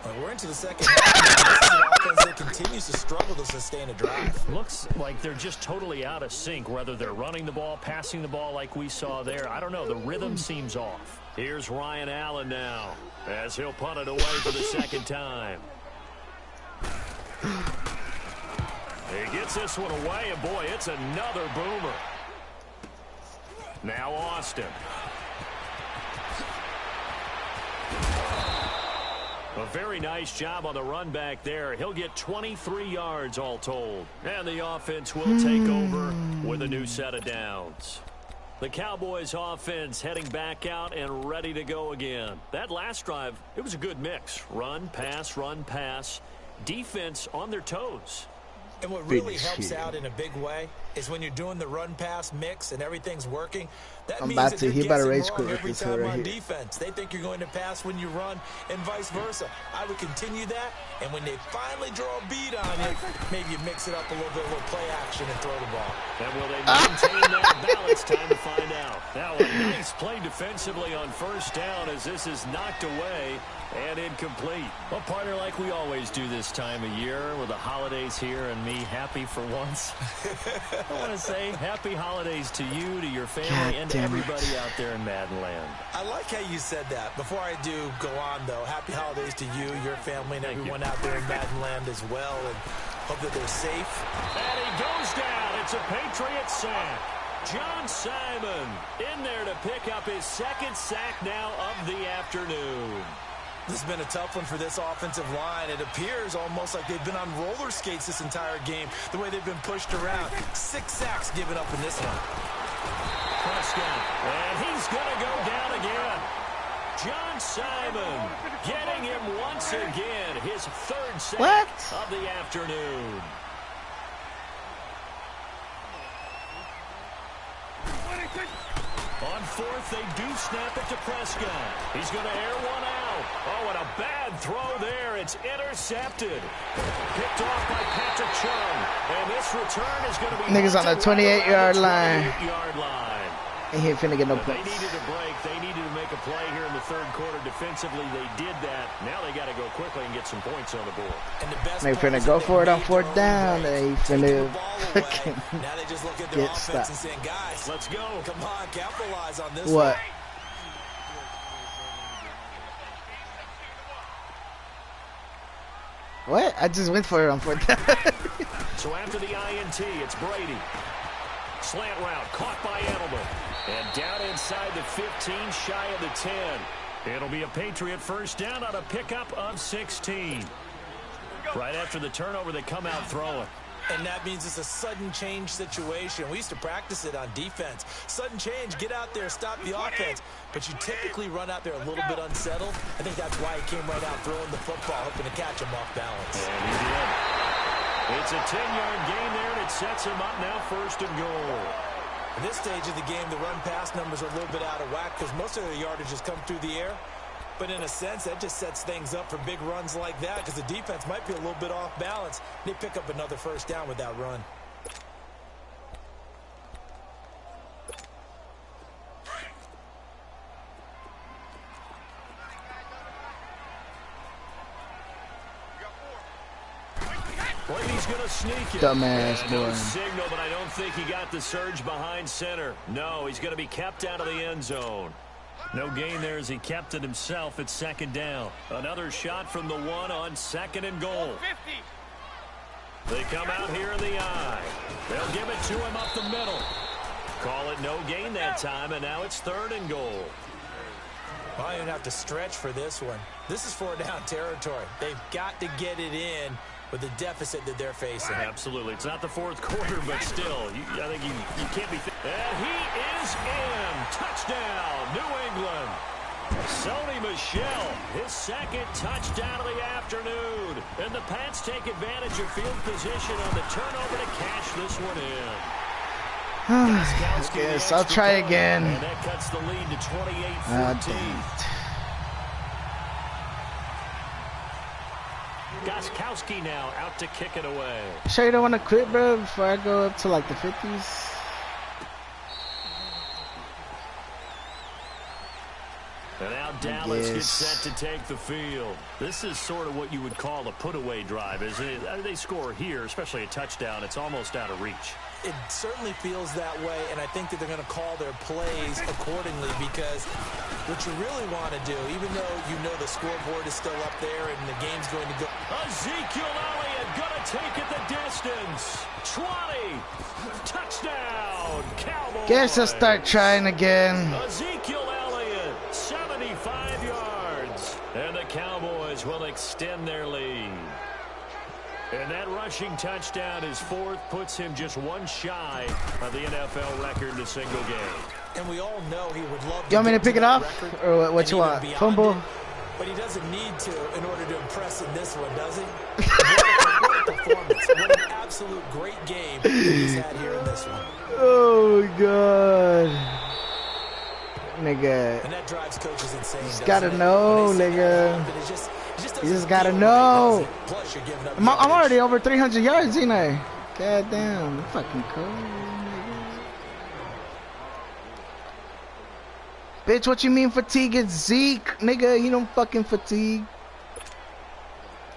Well, we're into the second half. This is an offense that continues to struggle to sustain a drive. Looks like they're just totally out of sync, whether they're running the ball, passing the ball like we saw there. I don't know. The rhythm seems off. Here's Ryan Allen now as he'll punt it away for the second time. He gets this one away, and boy, it's another boomer. Now Austin. A very nice job on the run back there. He'll get 23 yards all told. And the offense will take over with a new set of downs. The Cowboys offense heading back out and ready to go again. That last drive, it was a good mix. Run, pass, defense on their toes. And what really helps out in a big way is when you're doing the run-pass mix and everything's working. That means that you're guessing wrong every time on defense. They think you're going to pass when you run and vice versa. I would continue that, and when they finally draw a beat on you, maybe you mix it up a little bit, a little play action, and throw the ball. And will they maintain that balance? Time to find out. Now a nice play defensively on first down as this is knocked away and incomplete. Well, partner, like we always do this time of year with the holidays here and me happy for once. I want to say happy holidays to you, to your family, and to everybody out there in Madden Land. I like how you said that. Before I do go on, though, happy holidays to you, your family, and everyone out there in Madden Land as well, and hope that they're safe. And he goes down. It's a Patriot sack. John Simon in there to pick up his second sack now of the afternoon. This has been a tough one for this offensive line. It appears almost like they've been on roller skates this entire game, the way they've been pushed around. 6 sacks given up in this one. Prescott, and he's going to go down again. John Simon getting him once again, his 3rd sack of the afternoon. On 4th, they do snap it to Prescott. He's going to air one out. Oh, and a bad throw there. It's intercepted. Picked off by Patrick Chung. And this return is going to be... Niggas on the 28-yard line. 28-yard line. And he ain't finna get no points. They needed a break. They needed to make a play here in the 3rd quarter. Defensively, they did that. Now they got to go quickly and get some points on the board. And the best they finna go for it on 4th down. They finna fucking now they just look at their offense stopped. and saying, guys, let's go. Come on, capitalize on this What? one. What? I just went for it on 4th down. So after the INT, it's Brady. Slant route caught by Edelman. And down inside the 15, shy of the 10. It'll be a Patriot first down on a pickup of 16. Right after the turnover, they come out throwing. And that means it's a sudden change situation. We used to practice it on defense. Sudden change, get out there, stop the offense. But you typically run out there a little bit unsettled. I think that's why he came right out throwing the football, hoping to catch him off balance. And he did. It's a 10-yard gain there, and it sets him up now 1st and goal. At this stage of the game, the run-pass numbers are a little bit out of whack because most of the yardage has come through the air. But in a sense, that just sets things up for big runs like that because the defense might be a little bit off balance. They pick up another first down with that run. Brady's going to sneak it. Dumbass boy. No signal, but I don't think he got the surge behind center. No, he's going to be kept out of the end zone. No gain there as he kept it himself at 2nd down. Another shot from the 1 on 2nd and goal. They come out here in the eye. They'll give it to him up the middle. Call it no gain that time, and now it's 3rd and goal. Well, I don't have to stretch for this one. This is 4-down territory. They've got to get it in with the deficit that they're facing. Absolutely. It's not the 4th quarter, but still, I think you can't be... And he is in. Touchdown, New England. Sony Michel, his second touchdown of the afternoon. And the Pats take advantage of field position on the turnover to cash this one in. Yes, I'll try again. And that cuts the lead to 28-14. Gostkowski now out to kick it away. Sure you don't want to quit, bro, before I go up to like the 50s? And now Dallas gets set to take the field. This is sort of what you would call a put-away drive, isn't it? They score here, especially a touchdown. It's almost out of reach. It certainly feels that way, and I think that they're going to call their plays accordingly because what you really want to do, even though you know the scoreboard is still up there and the game's going to go. Ezekiel Elliott going to take it the distance. 20. Touchdown. Cowboys. Guess I'll start trying again. Ezekiel Elliott, 75 yards. And the Cowboys will extend their lead. And that rushing touchdown, his fourth, puts him just one shy of the NFL record in a single game. And we all know he would love to. You want me to pick it off? Or what you want? Fumble? But he doesn't need to in order to impress in this one, does he? What a performance. What an absolute great game that he's had here in this one. Oh, my God. Nigga. And that drives coaches insane. You just gotta know, nigga. You just gotta know. Plus, you're giving up. I'm already over 300 yards, ain't I? God damn. I'm fucking cold, nigga. Bitch, what you mean fatigue? It's Zeke, nigga. You don't fucking fatigue.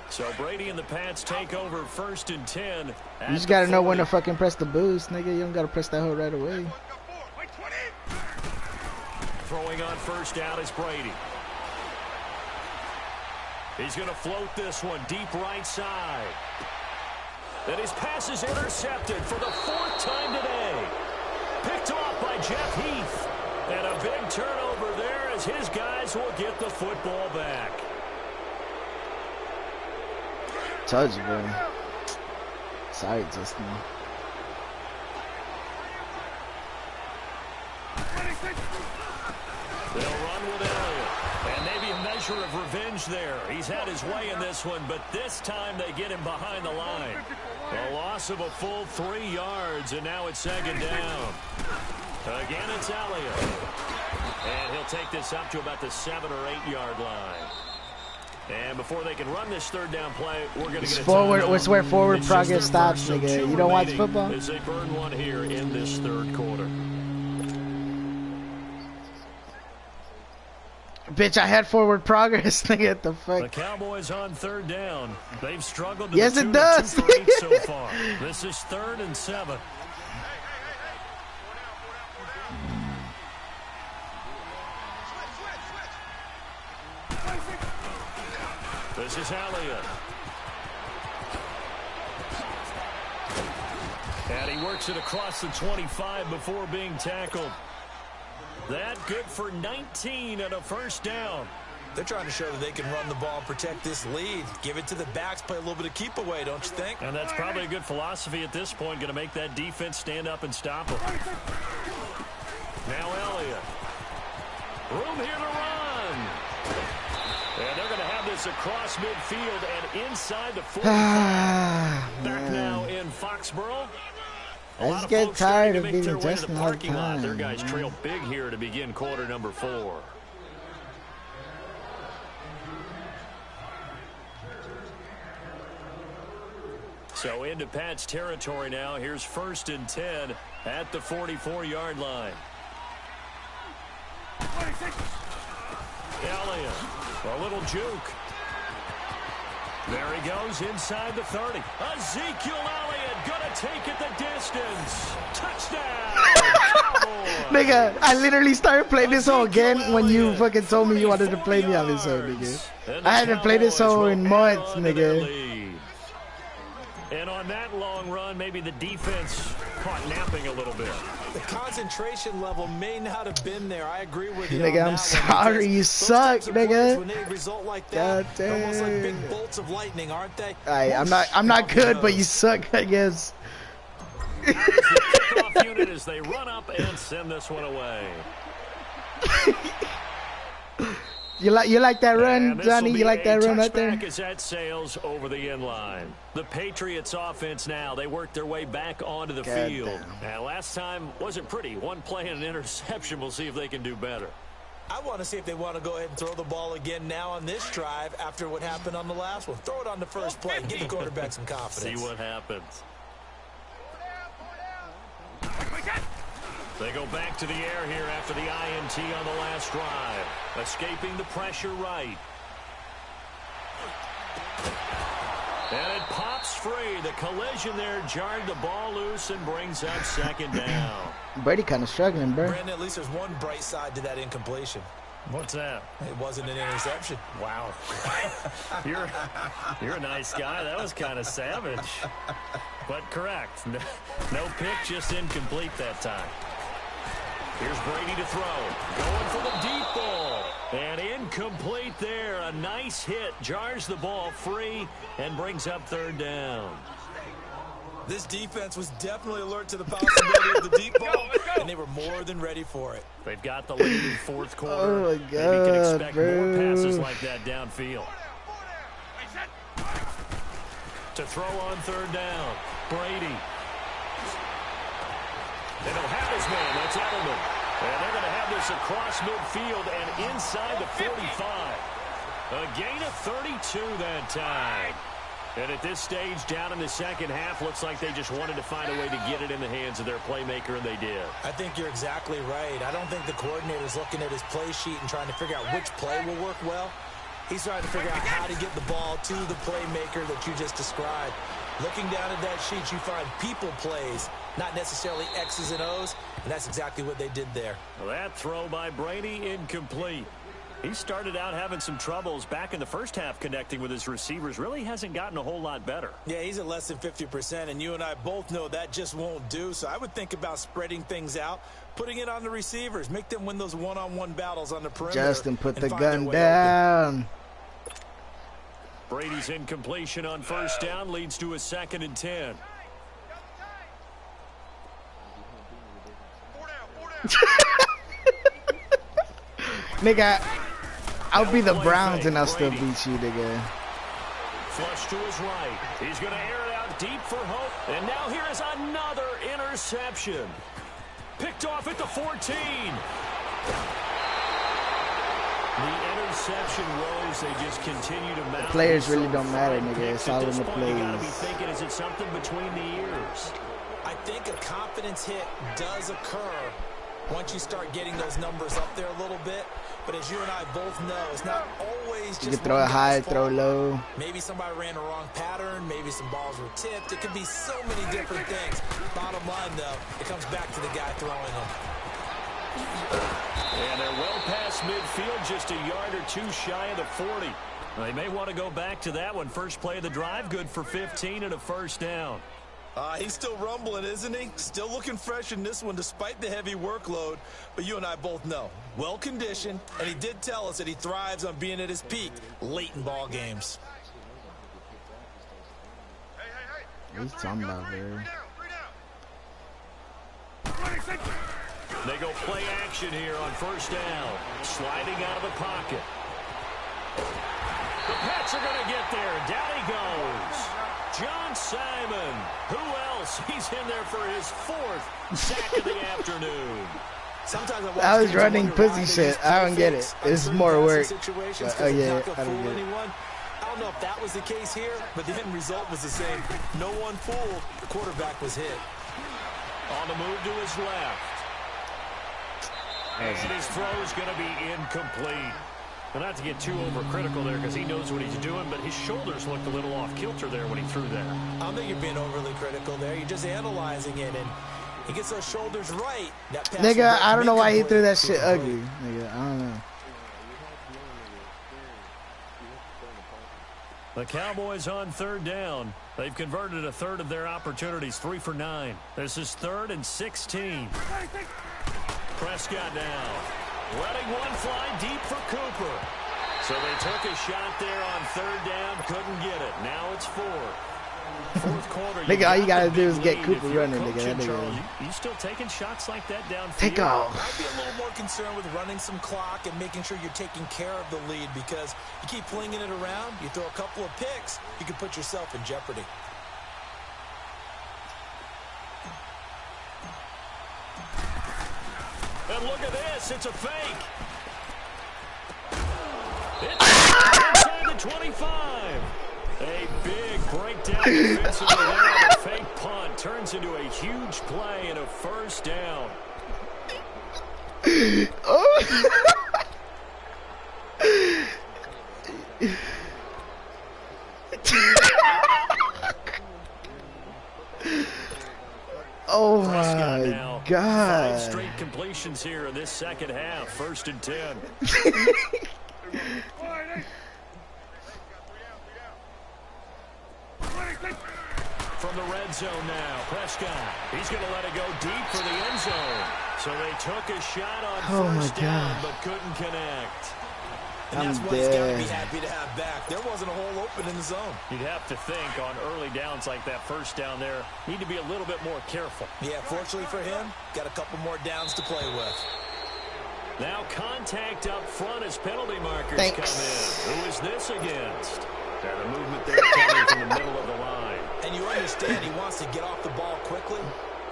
So Brady and the Pats take over 1st and 10. You just gotta know when to fucking press the boost, nigga. You don't gotta press that hoe right away. Throwing on first down is Brady. He's going to float this one deep right side. And his pass is intercepted for the 4th time today. Picked off by Jeff Heath. And a big turnover there as his guys will get the football back. Told you, bro. Sorry, Justin. They'll run with Elliott. And maybe a measure of revenge there. He's had his way in this one, but this time they get him behind the line. A loss of a full 3 yards, and now it's 2nd down. Again, it's Elliott. And he'll take this up to about the 7 or 8 yard line. And before they can run this 3rd down play, we're going to get forward. It's where forward progress stops, nigga. You don't watch football? As they burn one here in this 3rd quarter. Bitch, I had forward progress, nigga. What the fuck? The Cowboys on 3rd down. They've struggled to yes, the it does. 2 for 8 so far. This is 3rd and 7. This is Elliott. And he works it across the 25 before being tackled. That good for 19 and a 1st down. They're trying to show that they can run the ball and protect this lead. Give it to the backs, play a little bit of keep away, don't you think? And that's probably a good philosophy at this point, going to make that defense stand up and stop them. Now Elliott. Room here to run. And they're going to have this across midfield and inside the 45. Back now in Foxborough. I just get tired of beating Justin all the time. Their guys trail big here to begin quarter number 4. So into Pat's territory now. Here's 1st and 10 at the 44-yard line. Elliott, a little juke. There he goes inside the 30. Ezekiel Elliott gonna take it the distance. Touchdown! Nigga, I literally started playing this song again when you fucking told me you wanted to play me on this song, nigga. I hadn't played this song in months, nigga. And on that long run, maybe the defense caught napping a little bit. The concentration level may not have been there. I agree with you. Nigga, I'm sorry. You suck, nigga. When they result like that, God damn. almost like big bolts of lightning, aren't they? I'm not good, but you suck, I guess. The kickoff unit as they run up and send this one away. You like that run, Johnny? You like that run right there? As that sails over the end line. The Patriots offense now, they work their way back onto the field. Now, last time wasn't pretty. One play and an interception. We'll see if they can do better. I want to see if they want to go ahead and throw the ball again now on this drive after what happened on the last one. Throw it on the first play. Give the quarterback some confidence. See what happens. They go back to the air here after the INT on the last drive. Escaping the pressure right. And it pops free. The collision there jarred the ball loose and brings up second down. Brady kind of struggling, bro. Brandon, at least there's one bright side to that incompletion. What's that? It wasn't an interception. Wow. You're a nice guy. That was kind of savage. But correct. No pick, just incomplete that time. Here's Brady to throw. Going for the deep ball. And incomplete there. A nice hit. Jars the ball free and brings up third down. This defense was definitely alert to the possibility of the deep ball, and they were more than ready for it. They've got the lead in fourth quarter. Oh, my God, Maybe can expect bro. more passes like that downfield. To throw on third down. Brady. They don't have his man. That's Edelman. And they're going to have this across midfield and inside the 45. A gain of 32 that time. And at this stage, down in the second half, looks like they just wanted to find a way to get it in the hands of their playmaker, and they did. I think you're exactly right. I don't think the coordinator's looking at his play sheet and trying to figure out which play will work well. He's trying to figure out how to get the ball to the playmaker that you just described. Looking down at that sheet, you find people plays, not necessarily X's and O's, and that's exactly what they did there. Well, that throw by Brady, incomplete. He started out having some troubles back in the first half connecting with his receivers. Really hasn't gotten a whole lot better. Yeah, he's at less than 50%, and you and I both know that just won't do. So I would think about spreading things out, putting it on the receivers, make them win those one-on-one battles on the perimeter. Justin, put the gun down. Brady's incompletion on first down leads to a 2nd and 10. Nigga, I'll be the Browns and I'll still beat you, nigga. Flush to his right. He's going to air it out deep for hope. And now here is another interception. Picked off at the 14. The interception woes, they just continue to mount. The players really don't matter, nigga. It's all in the plays. You gotta be thinking, is it something between the ears? I think a confidence hit does occur once you start getting those numbers up there a little bit. But as you and I both know, it's not always just you can throw it high, throw low. Maybe somebody ran a wrong pattern. Maybe some balls were tipped. It could be so many different things. Bottom line, though, it comes back to the guy throwing them. And they're well past midfield, just a yard or two shy of the 40. They may want to go back to that one. First play of the drive, good for 15 and a first down. He's still rumbling, isn't he? Still looking fresh in this one despite the heavy workload. But you and I both know, well-conditioned, and he did tell us that he thrives on being at his peak late in ball games. What are you talking about, bro? They go play action here on first down. Sliding out of the pocket. The Pats are going to get there. Down he goes. John Simon. Who else? He's in there for his 4th sack of the afternoon. Sometimes I was running pussy shit. I don't get it. It's more work. Oh, yeah, I don't get it. I don't know if that was the case here, but the end result was the same. No one fooled. The quarterback was hit. On the move to his left. And his throw is going to be incomplete. Well, not to get too overcritical there because he knows what he's doing, but his shoulders looked a little off kilter there when he threw that. I don't think you're being overly critical there. You're just analyzing it, and he gets those shoulders right. That pass nigga, I don't know why he threw that shit ugly. Nigga, I don't know. The Cowboys on third down. They've converted a third of their opportunities, 3 for 9. This is 3rd and 16. Prescott now. Letting one fly deep for Cooper. So they took a shot there on third down, couldn't get it. Now it's 4th. Fourth quarter, Nigga, all you gotta do is get lead. Cooper If you're running, nigga. coaching, That Charles, nigga. you still taking shots like that downfield? Take off. I'd be a little more concerned with running some clock and making sure you're taking care of the lead, because you keep flinging it around, you throw a couple of picks, you can put yourself in jeopardy. And look at this, it's a fake. It's inside the 25. A big breakdown defensively there on a fake punt. Turns into a huge play and a first down. Oh my God. 5 straight completions here in this second half. 1st and 10. From the red zone now, Prescott. He's going to let it go deep for the end zone. So they took a shot on first down, but couldn't connect. And that's what he's got to be happy to have back. There wasn't a hole open in the zone. You'd have to think on early downs like that, first down there, need to be a little bit more careful. Yeah, fortunately for him, got a couple more downs to play with. Now contact up front as penalty markers come in. Who is this against? And the movement there coming from the middle of the line. And you understand he wants to get off the ball quickly,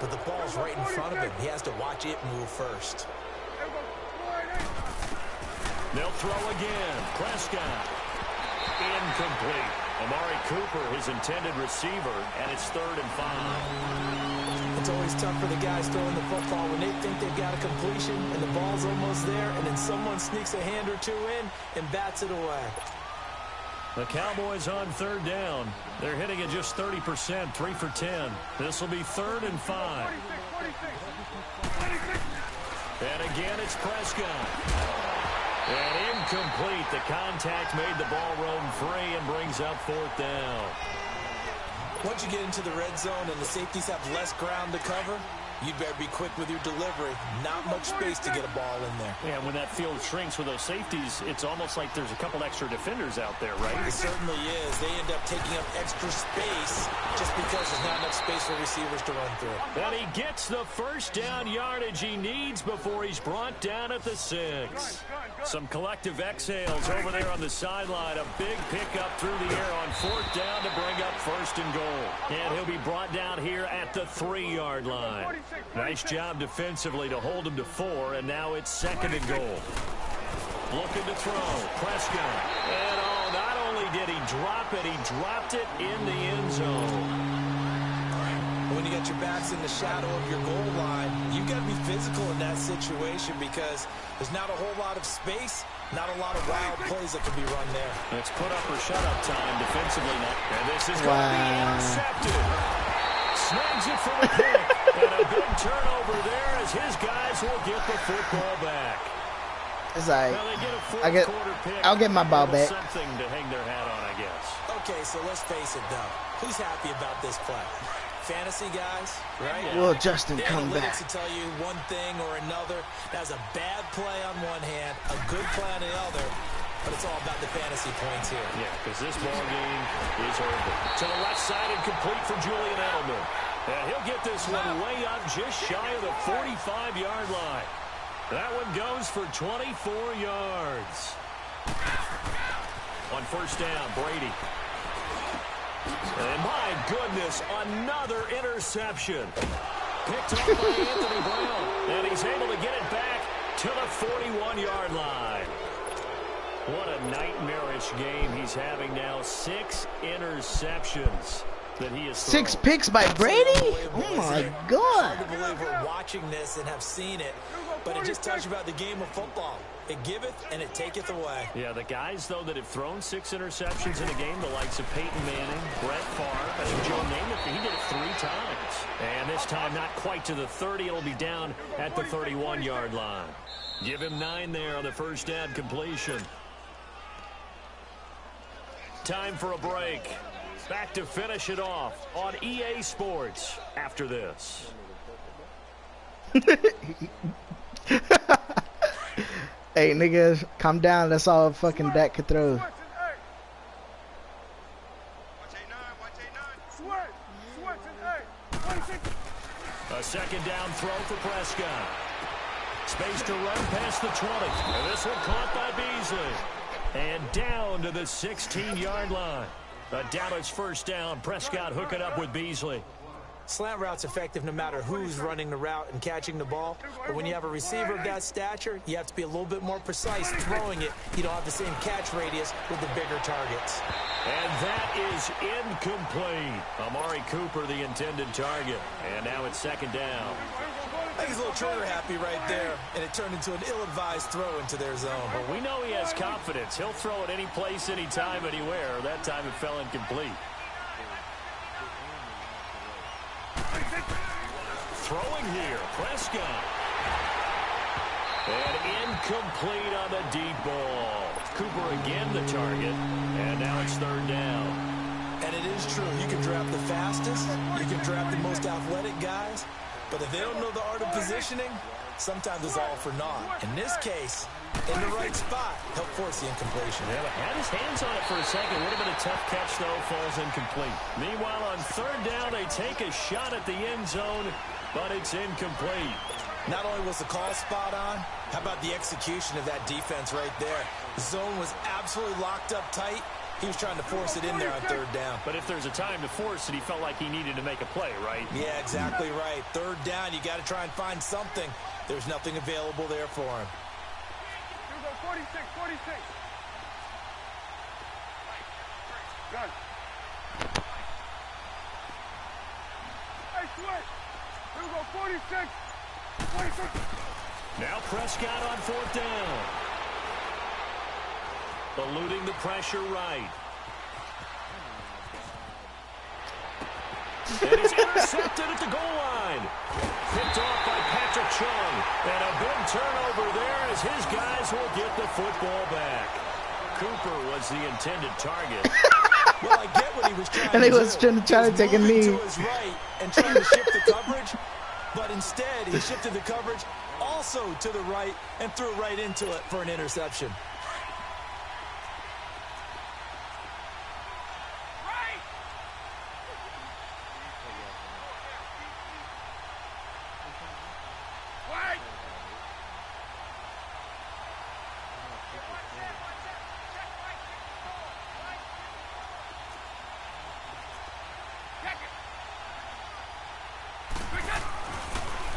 but the ball's right in front of him. He has to watch it move first. They'll throw again. Prescott. Incomplete. Amari Cooper, his intended receiver, and it's 3rd and 5. It's always tough for the guys throwing the football when they think they've got a completion and the ball's almost there, and then someone sneaks a hand or two in and bats it away. The Cowboys on 3rd down. They're hitting it just 30%, 3 for 10. This will be 3rd and 5. And again, it's Prescott. And incomplete. The contact made the ball roam free and brings up 4th down. Once you get into the red zone and the safeties have less ground to cover, you'd better be quick with your delivery. Not much space to get a ball in there. Yeah, when that field shrinks with those safeties, it's almost like there's a couple extra defenders out there, right? It certainly is. They end up taking up extra space just because there's not enough space for receivers to run through. And he gets the first down yardage he needs before he's brought down at the 6. Some collective exhales over there on the sideline. A big pickup through the air on 4th down to bring up 1st and goal. And he'll be brought down here at the 3-yard line. Nice job defensively to hold him to 4, and now it's 2nd and goal. Looking to throw. Prescott. And not only did he drop it, he dropped it in the end zone. When you got your backs in the shadow of your goal line, you've got to be physical in that situation because there's not a whole lot of space, not a lot of wild plays that can be run there. It's put up or shut up time defensively now. And this is going to be intercepted. Snags it for the pick. And a big turnover there as his guys will get the football back. It's like, now they get a I'll get my ball back. Something to hang their hat on, I guess. Okay, so let's face it, though. Who's happy about this play? Fantasy guys, right? Will Justin come back? To tell you one thing or another. That's a bad play on one hand, a good play on the other, but it's all about the fantasy points here. Yeah, because this ball game is over. To the left side and complete for Julian Edelman. And he'll get this one way up just shy of the 45-yard line. That one goes for 24 yards. On 1st down, Brady. And my goodness, another interception. Picked up by Anthony Brown. And he's able to get it back to the 41-yard line. What a nightmarish game he's having now. 6 interceptions that he has thrown. 6 picks by Brady? Oh my God. Hard to believe we're watching this and have seen it, but it just tells you about the game of football. It giveth and it taketh away. Yeah, the guys, though, that have thrown 6 interceptions in a game, the likes of Peyton Manning, Brett Favre, I think Joe Namath, he did it 3 times. And this time not quite to the 30. It'll be down at the 31-yard line. Give him 9 there on the first down completion. Time for a break. Back to finish it off on EA Sports after this. Hey, niggas, calm down. That's all fucking Dak could throw. second down throw for Prescott. Space to run past the 20. And this one caught by Beasley. And down to the 16-yard line. A Dallas first down. Prescott hooking up with Beasley. Slant route's effective no matter who's running the route and catching the ball. But when you have a receiver of that stature, you have to be a little bit more precise throwing it. You don't have the same catch radius with the bigger targets. And that is incomplete. Amari Cooper, the intended target. And now it's second down. I think he's a little trigger happy right there, and it turned into an ill-advised throw into their zone. Well, we know he has confidence. He'll throw it any place, anytime, anywhere. That time it fell incomplete. Throwing here, Prescott. And incomplete on the deep ball. Cooper again the target, and now it's third down. And it is true. You can draft the fastest, you can draft the most athletic guys, but if they don't know the art of positioning, sometimes it's all for naught. In this case, in the right spot, help force the incompletion. Yeah, had his hands on it for a second. Would have been a tough catch, though. Falls incomplete. Meanwhile, on third down, they take a shot at the end zone, but it's incomplete. Not only was the call spot on, how about the execution of that defense right there? The zone was absolutely locked up tight. He was trying to force it in there on third down. But if there's a time to force it, he felt like he needed to make a play, right? Yeah, exactly right. Third down, you got to try and find something. There's nothing available there for him. 46, 46. Gun. Hey, switch. Here we go, 46. 46. Now Prescott on fourth down. Eluding the pressure right. And he's intercepted at the goal line. Picked off by Patrick Chung. And a big turnover there as his guys will get the football back. Cooper was the intended target. Well, I get what he was trying to do. And he was trying to take a knee. To his right and trying to shift the coverage. But instead, he shifted the coverage also to the right and threw right into it for an interception.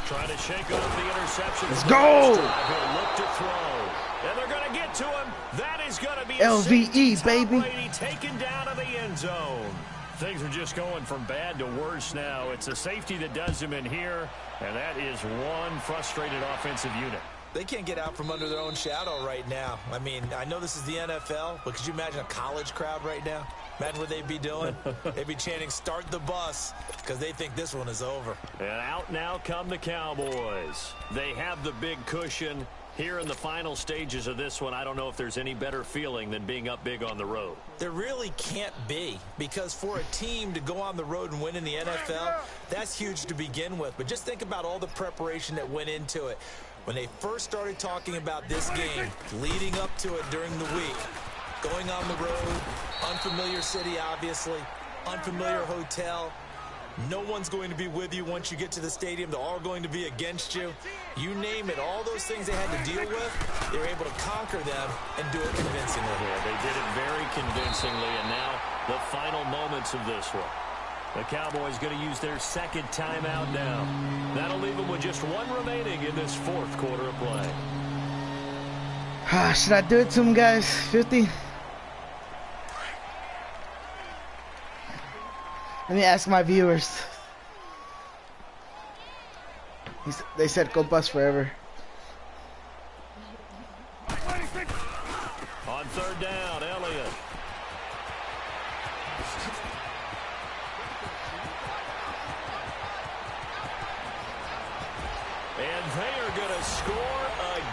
Trying to shake off the interception. Let's go! He'll look to throw. And they're going to get to him. That is going to be LVE, baby. Brady taken down to the end zone. Things are just going from bad to worse now. It's a safety that does him in here, and that is one frustrated offensive unit. They can't get out from under their own shadow right now. I mean, I know this is the NFL, but could you imagine a college crowd right now? Imagine what they'd be doing. They'd be chanting, "Start the bus," because they think this one is over. And out now come the Cowboys. They have the big cushion. Here in the final stages of this one, I don't know if there's any better feeling than being up big on the road. There really can't be, because for a team to go on the road and win in the NFL, that's huge to begin with. But just think about all the preparation that went into it. When they first started talking about this game, leading up to it during the week, going on the road, unfamiliar city, obviously, unfamiliar hotel. No one's going to be with you once you get to the stadium. They're all going to be against you. You name it, all those things they had to deal with, they were able to conquer them and do it convincingly. Yeah, they did it very convincingly, and now the final moments of this one. The Cowboys going to use their second timeout now. That'll leave them with just one remaining in this fourth quarter of play. Should I do it to him, guys? 50? Let me ask my viewers. They said compas forever. On third down, Elliott. And they are going to score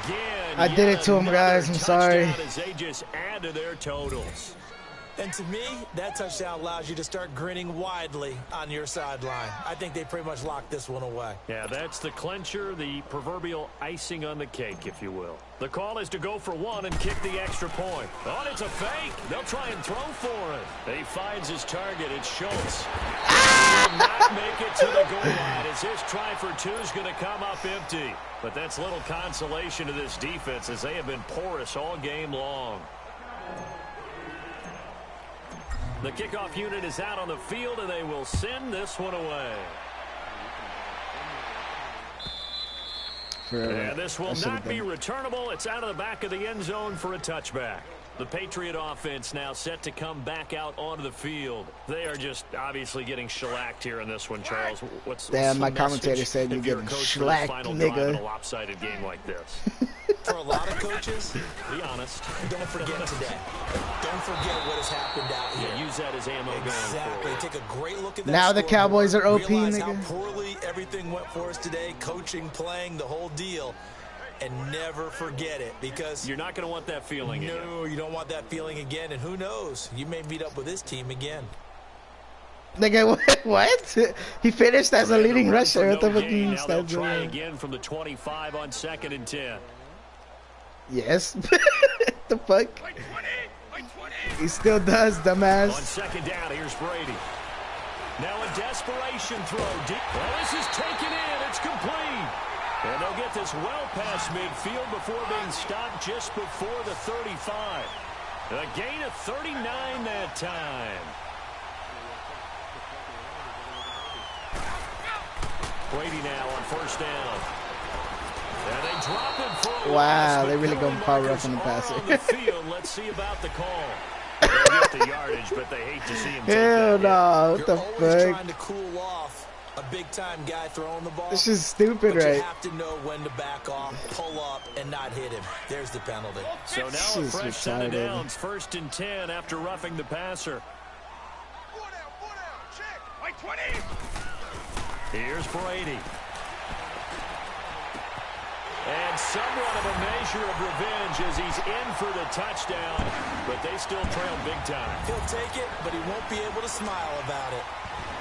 again. I did it to him, guys. I'm sorry. As they just add to their totals. And to me, that touchdown allows you to start grinning widely on your sideline. I think they pretty much locked this one away. Yeah, that's the clincher, the proverbial icing on the cake, if you will. The call is to go for one and kick the extra point. Oh, and it's a fake. They'll try and throw for it. He finds his target. It's Schultz. He will not make it to the goal line as his try for two is going to come up empty. But that's little consolation to this defense as they have been porous all game long. The kickoff unit is out on the field, and they will send this one away. And this will not be returnable. It's out of the back of the end zone for a touchback. The Patriot offense now set to come back out onto the field. They are just obviously getting shellacked here in this one, Charles. What's my commentator said you're getting shellacked, nigga. In a lopsided game like this. For a lot of coaches, be honest. Don't forget today. Don't forget what has happened out here. Yeah, use that as ammo going forward. Take a great look at that. Now the Cowboys are OP, realize nigga. how poorly everything went for us today. Coaching, playing, the whole deal. And never forget it, because you're not going to want that feeling again. No, you don't want that feeling again. And who knows? You may meet up with this team again. Nigga, what? He finished as a leading rusher at the fucking now they'll try again from the 25 on 2nd and 10. Yes. The fuck? He still does, dumbass. On 2nd down, here's Brady. Now a desperation throw. Deep. Well, this is taken in. It's complete. And they'll get this well past midfield before being stopped just before the 35. A gain of 39 that time. Brady now on 1st down. And they drop him for a wow, they really going power up on the passer. On the field. Let's see about the call. They get the yardage, but they hate to see him take hell no, what the fuck? You're always trying fuck? to cool off a big-time guy throwing the ball. This is stupid, but right? You have to know when to back off, pull up, and not hit him. There's the penalty. So now a fresh set of downs, 1st and 10 after roughing the passer. 4 down, check. White 20. Here's Brady. And somewhat of a measure of revenge as he's in for the touchdown, but they still trail big time. He'll take it, but he won't be able to smile about it.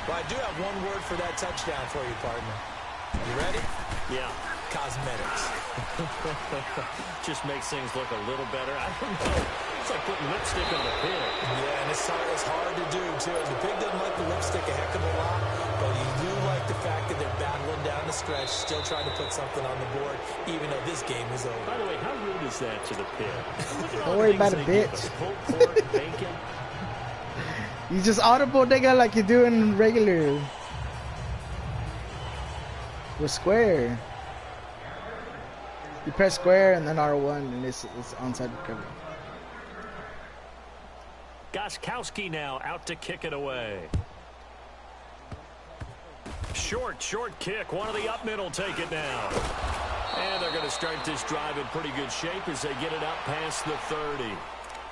Well, I do have one word for that touchdown for you, partner. You ready? Yeah. Cosmetics. Just makes things look a little better. I don't know. It's like putting lipstick on the pig. Yeah, and it's hard to do, too. The pig doesn't like the lipstick a heck of a lot, but you do like the fact that they're battling down the stretch, still trying to put something on the board, even though this game is over. By the way, how rude is that to the pig? Don't worry about it, bitch. Pulled pork, bacon. You just audible, nigga, like you do in regular. With square. You press square and then R1 and it's onside recovery. Gostkowski now out to kick it away. Short kick. One of the up middle take it now. And they're going to start this drive in pretty good shape as they get it up past the 30.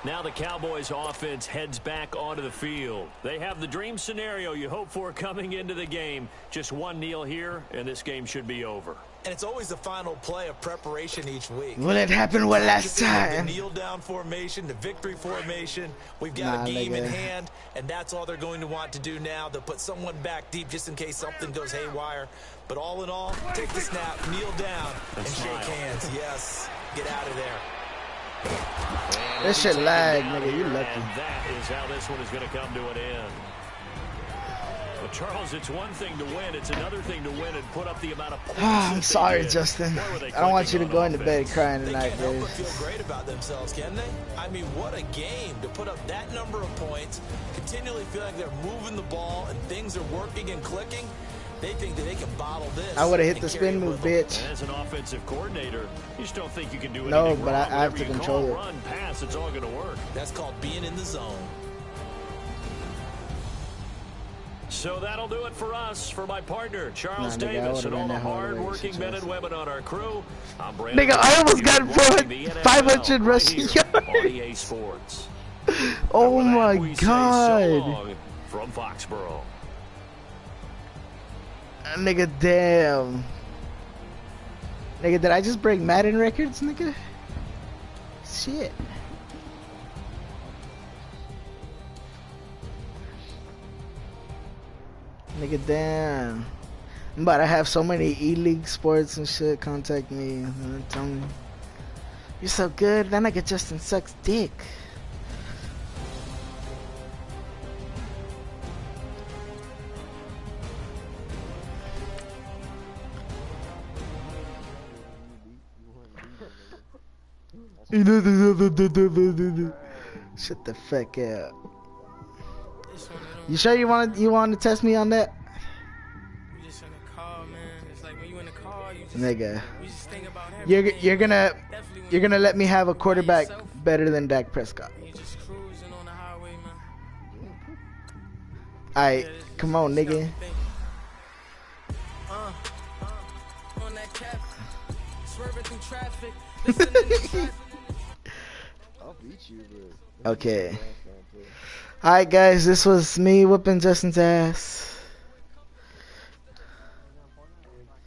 Now the Cowboys offense heads back onto the field. They have the dream scenario you hope for coming into the game. Just one kneel here, and this game should be over. And it's always the final play of preparation each week. Will it happen one last time? The kneel down formation, the victory formation. We've got a game in hand, and that's all they're going to want to do now. They'll put someone back deep just in case something goes haywire. But all in all, take the snap, kneel down, and shake hands. Yes, get out of there. This shit lag, nigga. You lucky. And that is how this one is going to come to an end. Well, Charles, it's one thing to win. It's another thing to win and put up the amount of points. I'm sorry, Justin. I don't want you to go into bed crying tonight, dude. They can't dude. help but feel great about themselves, can they? I mean, what a game to put up that number of points, continually feel like they're moving the ball and things are working and clicking. They think that they can bottle this. I would have hit the spin move, bitch. As an offensive coordinator, you just don't think you can do anything No, but wrong. I have to control it. Run, pass, it's all going to work. That's called being in the zone. So that'll do it for us. For my partner, Charles Davis, and all the hard-working men and women on our crew, I'm Brandon. Nigga, I almost got 500 rushing yards. Sports. Oh my god. So long from Foxborough. Nigga, damn. Nigga, did I just break Madden records, nigga? Shit. Nigga, damn. I'm about to have so many E-League sports and shit contact me. Tell me, you're so good, that nigga Justin sucks dick. Shut the fuck up. You sure you want to test me on that? You just in the car, man. It's like when you in the car, you just, Nigga, you just think about you're gonna let me have a quarterback better than Dak Prescott. you just cruising on the highway, man. Alright, come on, nigga. On that cap, swerving through traffic, listening to traffic. I'll beat you, bro. Okay. Alright, guys, this was me whooping Justin's ass.